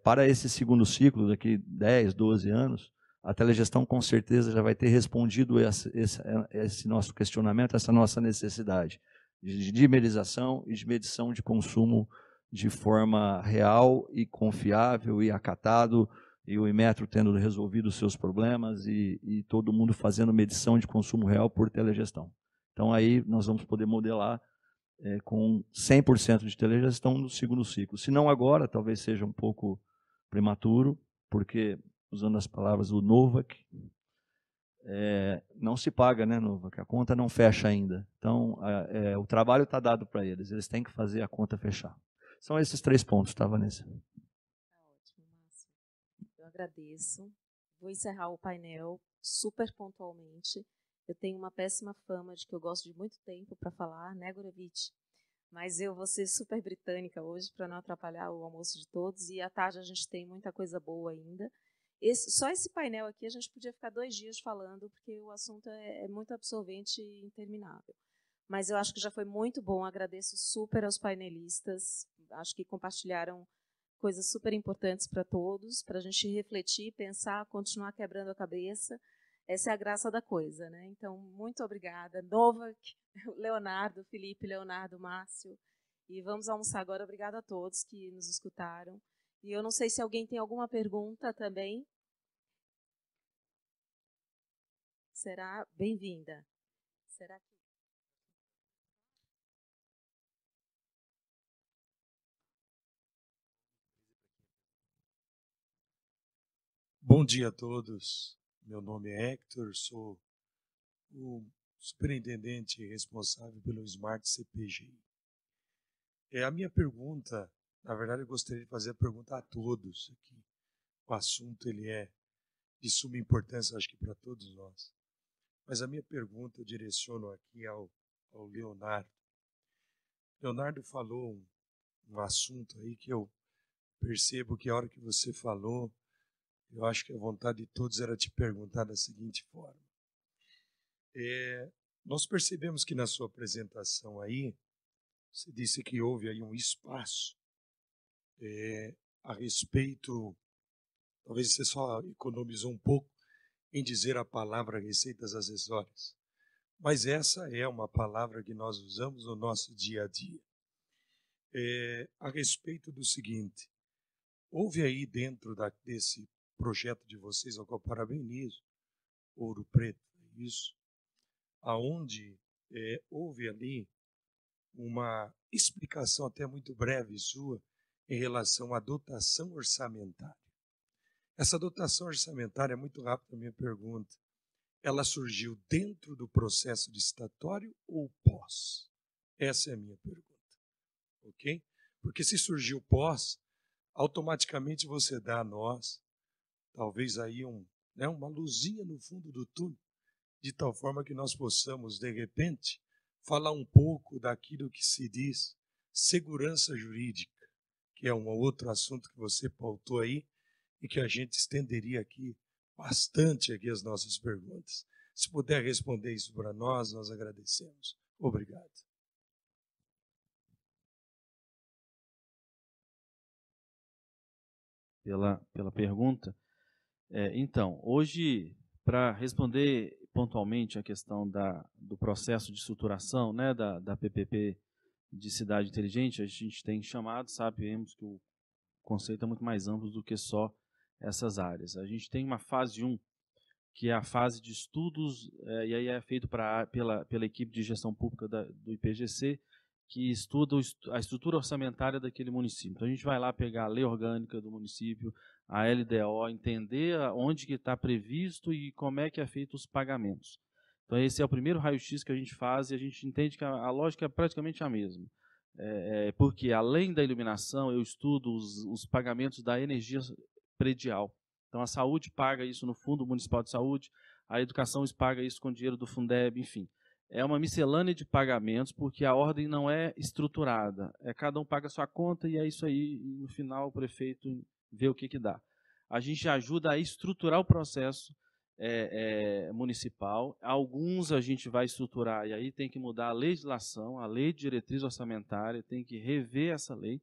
S7: para esse segundo ciclo, daqui 10, 12 anos, a telegestão com certeza já vai ter respondido esse nosso questionamento, essa nossa necessidade de dimerização e de medição de consumo de forma real e confiável e acatado, e o Inmetro tendo resolvido os seus problemas e todo mundo fazendo medição de consumo real por telegestão. Então aí nós vamos poder modelar com 100% de telegestão no segundo ciclo. Se não agora, talvez seja um pouco prematuro, porque, usando as palavras do Novak, não se paga, né, Novak? A conta não fecha ainda. Então, o trabalho está dado para eles, eles têm que fazer a conta fechar. São esses 3 pontos, tá, Vanessa?
S2: Ótimo, Márcio. Eu agradeço. Vou encerrar o painel super pontualmente. Eu tenho uma péssima fama de que eu gosto de muito tempo para falar, né, Gurevich? Mas eu vou ser super britânica hoje para não atrapalhar o almoço de todos. E à tarde a gente tem muita coisa boa ainda. Só esse painel aqui a gente podia ficar 2 dias falando, porque o assunto é muito absorvente e interminável. Mas eu acho que já foi muito bom. Agradeço super aos painelistas. Acho que compartilharam coisas super importantes para todos, para a gente refletir, pensar, continuar quebrando a cabeça. Essa é a graça da coisa, né? Então, muito obrigada. Novak, Leonardo, Felipe, Leonardo, Márcio. E vamos almoçar agora. Obrigada a todos que nos escutaram. E eu não sei se alguém tem alguma pergunta também. Será bem-vinda. Será que...
S8: Bom dia a todos. Meu nome é Hector, sou o superintendente responsável pelo Smart CPG. A minha pergunta, na verdade, eu gostaria de fazer a pergunta a todos aqui. O assunto ele é de suma importância, acho que para todos nós. Mas a minha pergunta eu direciono aqui ao Leonardo. Leonardo falou um assunto aí que eu percebo que a hora que você falou, eu acho que a vontade de todos era te perguntar da seguinte forma. Nós percebemos que na sua apresentação aí, você disse que houve aí um espaço a respeito, talvez você só economizou um pouco em dizer a palavra receitas acessórias, mas essa é uma palavra que nós usamos no nosso dia a dia. A respeito do seguinte, houve aí dentro desse projeto de vocês, ao qual parabenizo, Ouro Preto, isso, aonde houve ali uma explicação até muito breve sua em relação à dotação orçamentária. Essa dotação orçamentária, muito rápida a minha pergunta, ela surgiu dentro do processo licitatório ou pós? Essa é a minha pergunta, ok? Porque se surgiu pós, automaticamente você dá a nós, talvez aí uma luzinha no fundo do túnel, de tal forma que nós possamos, de repente, falar um pouco daquilo que se diz segurança jurídica, que é um outro assunto que você pautou aí e que a gente estenderia aqui bastante aqui as nossas perguntas. Se puder responder isso para nós agradecemos. Obrigado.
S5: Pela pergunta. Então, hoje, para responder pontualmente a questão do processo de estruturação, né, da PPP de cidade inteligente, a gente tem chamado, sabemos que o conceito é muito mais amplo do que só essas áreas. A gente tem uma fase 1, que é a fase de estudos, e aí é feito pela equipe de gestão pública do IPGC, que estuda a estrutura orçamentária daquele município. Então, a gente vai lá pegar a lei orgânica do município, a LDO, entender onde que está previsto e como é que é feito os pagamentos. Então, esse é o primeiro raio-x que a gente faz e a gente entende que a lógica é praticamente a mesma. Porque, além da iluminação, eu estudo os pagamentos da energia predial. Então, a saúde paga isso no Fundo Municipal de Saúde, a educação paga isso com dinheiro do Fundeb, enfim. É uma miscelânea de pagamentos, porque a ordem não é estruturada. Cada um paga a sua conta e é isso aí, e no final o prefeito vê o que dá. A gente ajuda a estruturar o processo municipal. Alguns a gente vai estruturar, e aí tem que mudar a legislação, a lei de diretriz orçamentária, tem que rever essa lei.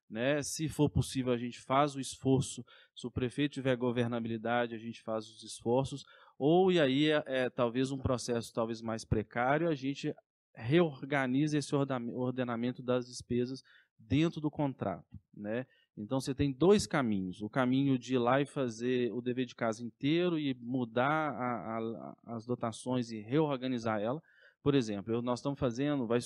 S5: Né? Se for possível, a gente faz o esforço. Se o prefeito tiver governabilidade, a gente faz os esforços. Ou, e aí, talvez um processo talvez mais precário, a gente reorganiza esse ordenamento das despesas dentro do contrato. Né? Então, você tem dois caminhos. O caminho de ir lá e fazer o dever de casa inteiro e mudar as dotações e reorganizar ela. Por exemplo, nós estamos fazendo, vai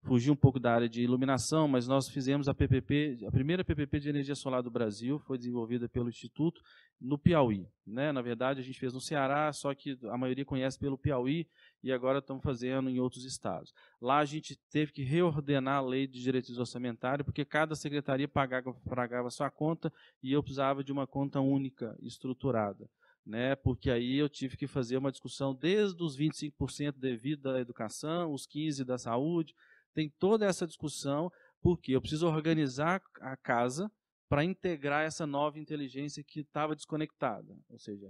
S5: fugir um pouco da área de iluminação, mas nós fizemos a primeira PPP de energia solar do Brasil, foi desenvolvida pelo Instituto no Piauí. Né? Na verdade, a gente fez no Ceará, só que a maioria conhece pelo Piauí, e agora estamos fazendo em outros estados. Lá a gente teve que reordenar a lei de diretriz orçamentária, porque cada secretaria pagava a sua conta, e eu precisava de uma conta única, estruturada. Né? Porque aí eu tive que fazer uma discussão desde os 25% devido à educação, os 15% da saúde. Tem toda essa discussão, porque eu preciso organizar a casa para integrar essa nova inteligência que estava desconectada. Ou seja,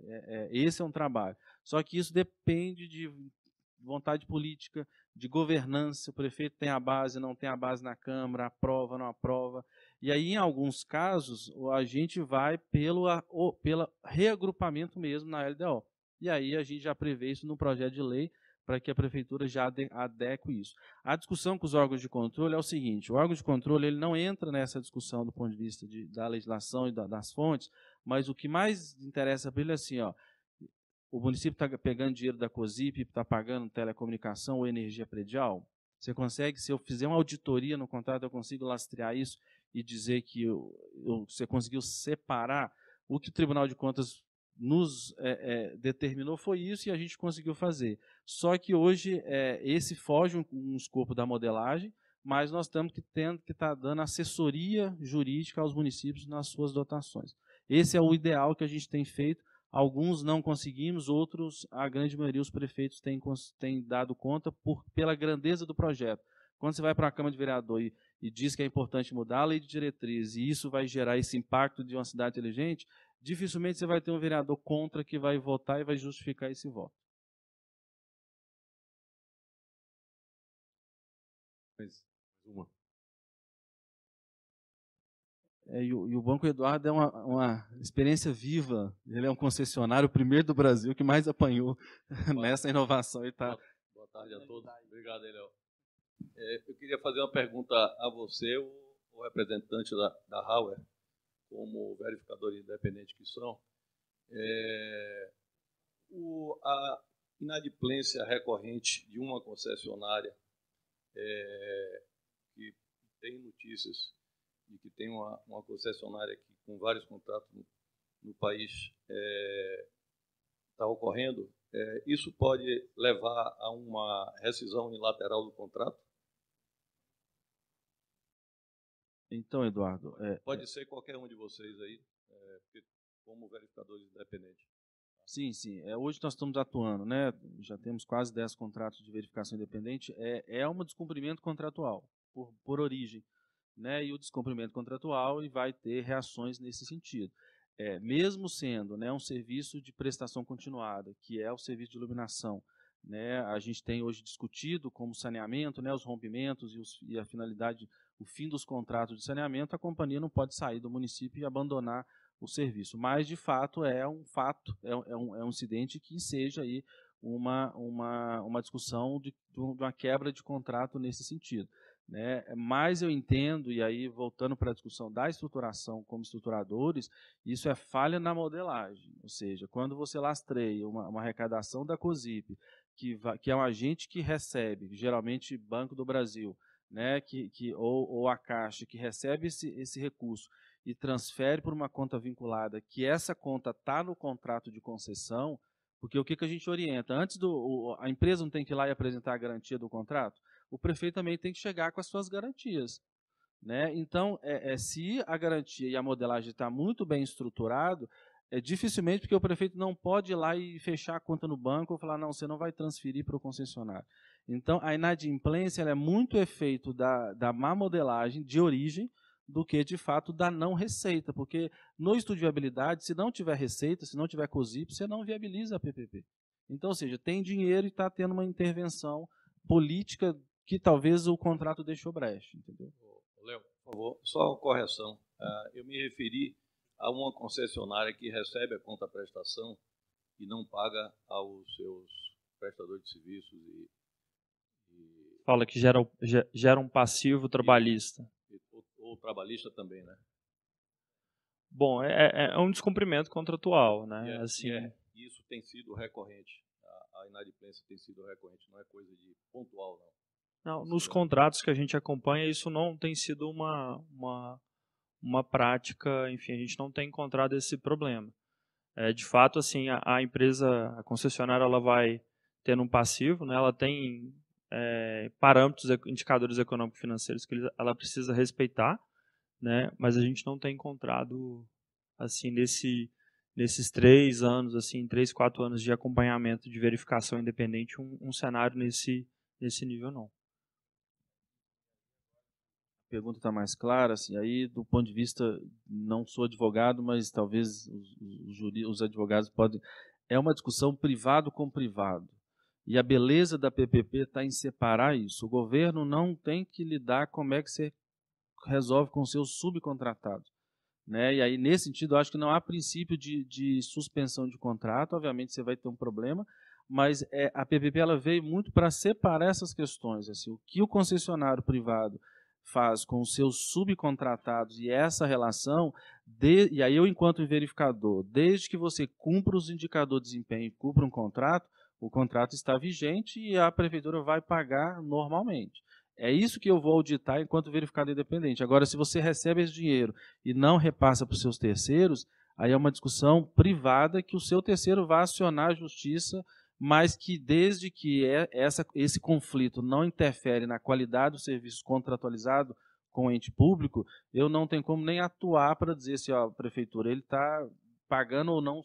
S5: esse é um trabalho. Só que isso depende de vontade política, de governança. O prefeito tem a base, não tem a base na Câmara, aprova, não aprova. E aí, em alguns casos, a gente vai pelo reagrupamento mesmo na LDO. E aí a gente já prevê isso no projeto de lei, para que a prefeitura já adeque isso. A discussão com os órgãos de controle é o seguinte: o órgão de controle ele não entra nessa discussão do ponto de vista da legislação e das fontes, mas o que mais interessa para ele é assim, o município está pegando dinheiro da COSIP, está pagando telecomunicação ou energia predial. Você consegue, se eu fizer uma auditoria no contrato, eu consigo lastrear isso e dizer que você conseguiu separar o que o Tribunal de Contas nos determinou foi isso e a gente conseguiu fazer. Só que hoje esse foge um escopo da modelagem, mas nós estamos tendo que estar dando assessoria jurídica aos municípios nas suas dotações. Esse é o ideal que a gente tem feito Alguns não conseguimos, outros, a grande maioria, os prefeitos têm dado conta pela grandeza do projeto. Quando você vai para a Câmara de Vereador e diz que é importante mudar a lei de diretriz e isso vai gerar esse impacto de uma cidade inteligente, dificilmente você vai ter um vereador contra que vai votar e vai justificar esse voto.
S1: Mais uma.
S5: E o Banco Eduardo é uma experiência viva. Ele é um concessionário, o primeiro do Brasil, que mais apanhou nessa inovação.
S9: Boa tarde a todos. Obrigado, Eliel. Eu queria fazer uma pergunta a você, o representante da Hauer, como verificador independente que são. A inadimplência recorrente de uma concessionária, que tem notícias de que tem uma concessionária que, com vários contratos no país, está ocorrendo, isso pode levar a uma rescisão unilateral do contrato?
S5: Então, Eduardo...
S9: Pode ser qualquer um de vocês aí, como verificadores independentes.
S5: Sim, sim. Hoje nós estamos atuando, né? Já temos quase 10 contratos de verificação independente. É um descumprimento contratual, por origem. Né? E o descumprimento contratual vai ter reações nesse sentido. Mesmo sendo, né, um serviço de prestação continuada, que é o serviço de iluminação, né? A gente tem hoje discutido como saneamento, né, os rompimentos e a finalidade, o fim dos contratos de saneamento, a companhia não pode sair do município e abandonar o serviço. Mas, de fato, é um incidente que seja aí uma discussão de uma quebra de contrato nesse sentido. Né? Mas eu entendo, e aí voltando para a discussão da estruturação como estruturadores, isso é falha na modelagem, ou seja, quando você lastreia uma arrecadação da COSIP, que é um agente que recebe, geralmente Banco do Brasil, né, ou a Caixa, que recebe esse recurso e transfere por uma conta vinculada, que essa conta está no contrato de concessão, porque o que a gente orienta? Antes a empresa não tem que ir lá e apresentar a garantia do contrato? O prefeito também tem que chegar com as suas garantias. Né? Então, se a garantia e a modelagem está muito bem estruturado, dificilmente, porque o prefeito não pode ir lá e fechar a conta no banco ou falar, não, você não vai transferir para o concessionário. Então, a inadimplência é muito efeito da má modelagem de origem do que, de fato, da não receita, porque no estudo de viabilidade, se não tiver receita, se não tiver COSIP, você não viabiliza a PPP. Então, ou seja, tem dinheiro e está tendo uma intervenção política que talvez o contrato deixou brecha, entendeu?
S9: Léo, por favor, só uma correção. Eu me referi a uma concessionária que recebe a conta-prestação e não paga aos seus prestadores de serviços
S6: Fala que gera um passivo trabalhista.
S9: Ou trabalhista também, né?
S6: Bom, é um descumprimento contratual, né?
S9: Isso tem sido recorrente. A inadimplência tem sido recorrente, não é coisa de pontual, não.
S6: Não, nos contratos que a gente acompanha, isso não tem sido uma prática, enfim, a gente não tem encontrado esse problema. De fato, assim, a empresa, a concessionária, ela vai tendo um passivo, né, ela tem parâmetros, indicadores econômico-financeiros que ela precisa respeitar, né, mas a gente não tem encontrado, assim, nesses 3 anos, assim, 3, 4 anos de acompanhamento de verificação independente, um cenário nesse nível, não.
S5: A pergunta está mais clara, assim, aí do ponto de vista, não sou advogado, mas talvez os advogados podem... É uma discussão privado com privado. E a beleza da PPP está em separar isso. O governo não tem que lidar como é que você resolve com seus subcontratados. Né? E aí, nesse sentido, eu acho que não há princípio de suspensão de contrato. Obviamente, você vai ter um problema, mas a PPP ela veio muito para separar essas questões. Assim, o que o concessionário privado faz com os seus subcontratados e essa relação, e aí eu, enquanto verificador, desde que você cumpra os indicadores de desempenho e cumpra um contrato, o contrato está vigente e a prefeitura vai pagar normalmente. É isso que eu vou auditar enquanto verificador independente. Agora, se você recebe esse dinheiro e não repassa para os seus terceiros, aí é uma discussão privada que o seu terceiro vai acionar a justiça, mas que desde que esse conflito não interfere na qualidade do serviço contratualizado com o ente público, eu não tenho como nem atuar para dizer se a prefeitura ele está pagando ou não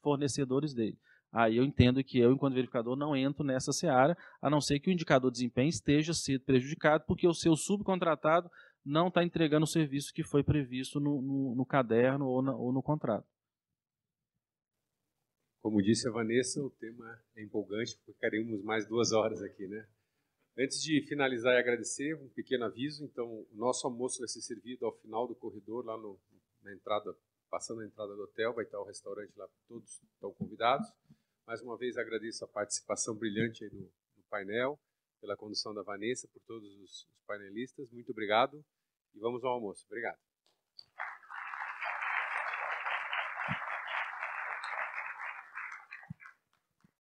S5: fornecedores dele. Aí eu entendo que eu, enquanto verificador, não entro nessa seara, a não ser que o indicador de desempenho esteja sendo prejudicado porque o seu subcontratado não está entregando o serviço que foi previsto no caderno ou no contrato.
S1: Como disse a Vanessa, o tema é empolgante, ficaremos mais 2 horas aqui, né? Antes de finalizar e agradecer, um pequeno aviso. Então, o nosso almoço vai ser servido ao final do corredor, lá na entrada, passando a entrada do hotel, vai estar o restaurante lá, todos estão convidados. Mais uma vez agradeço a participação brilhante aí no painel, pela condução da Vanessa, por todos os painelistas. Muito obrigado e vamos ao almoço. Obrigado.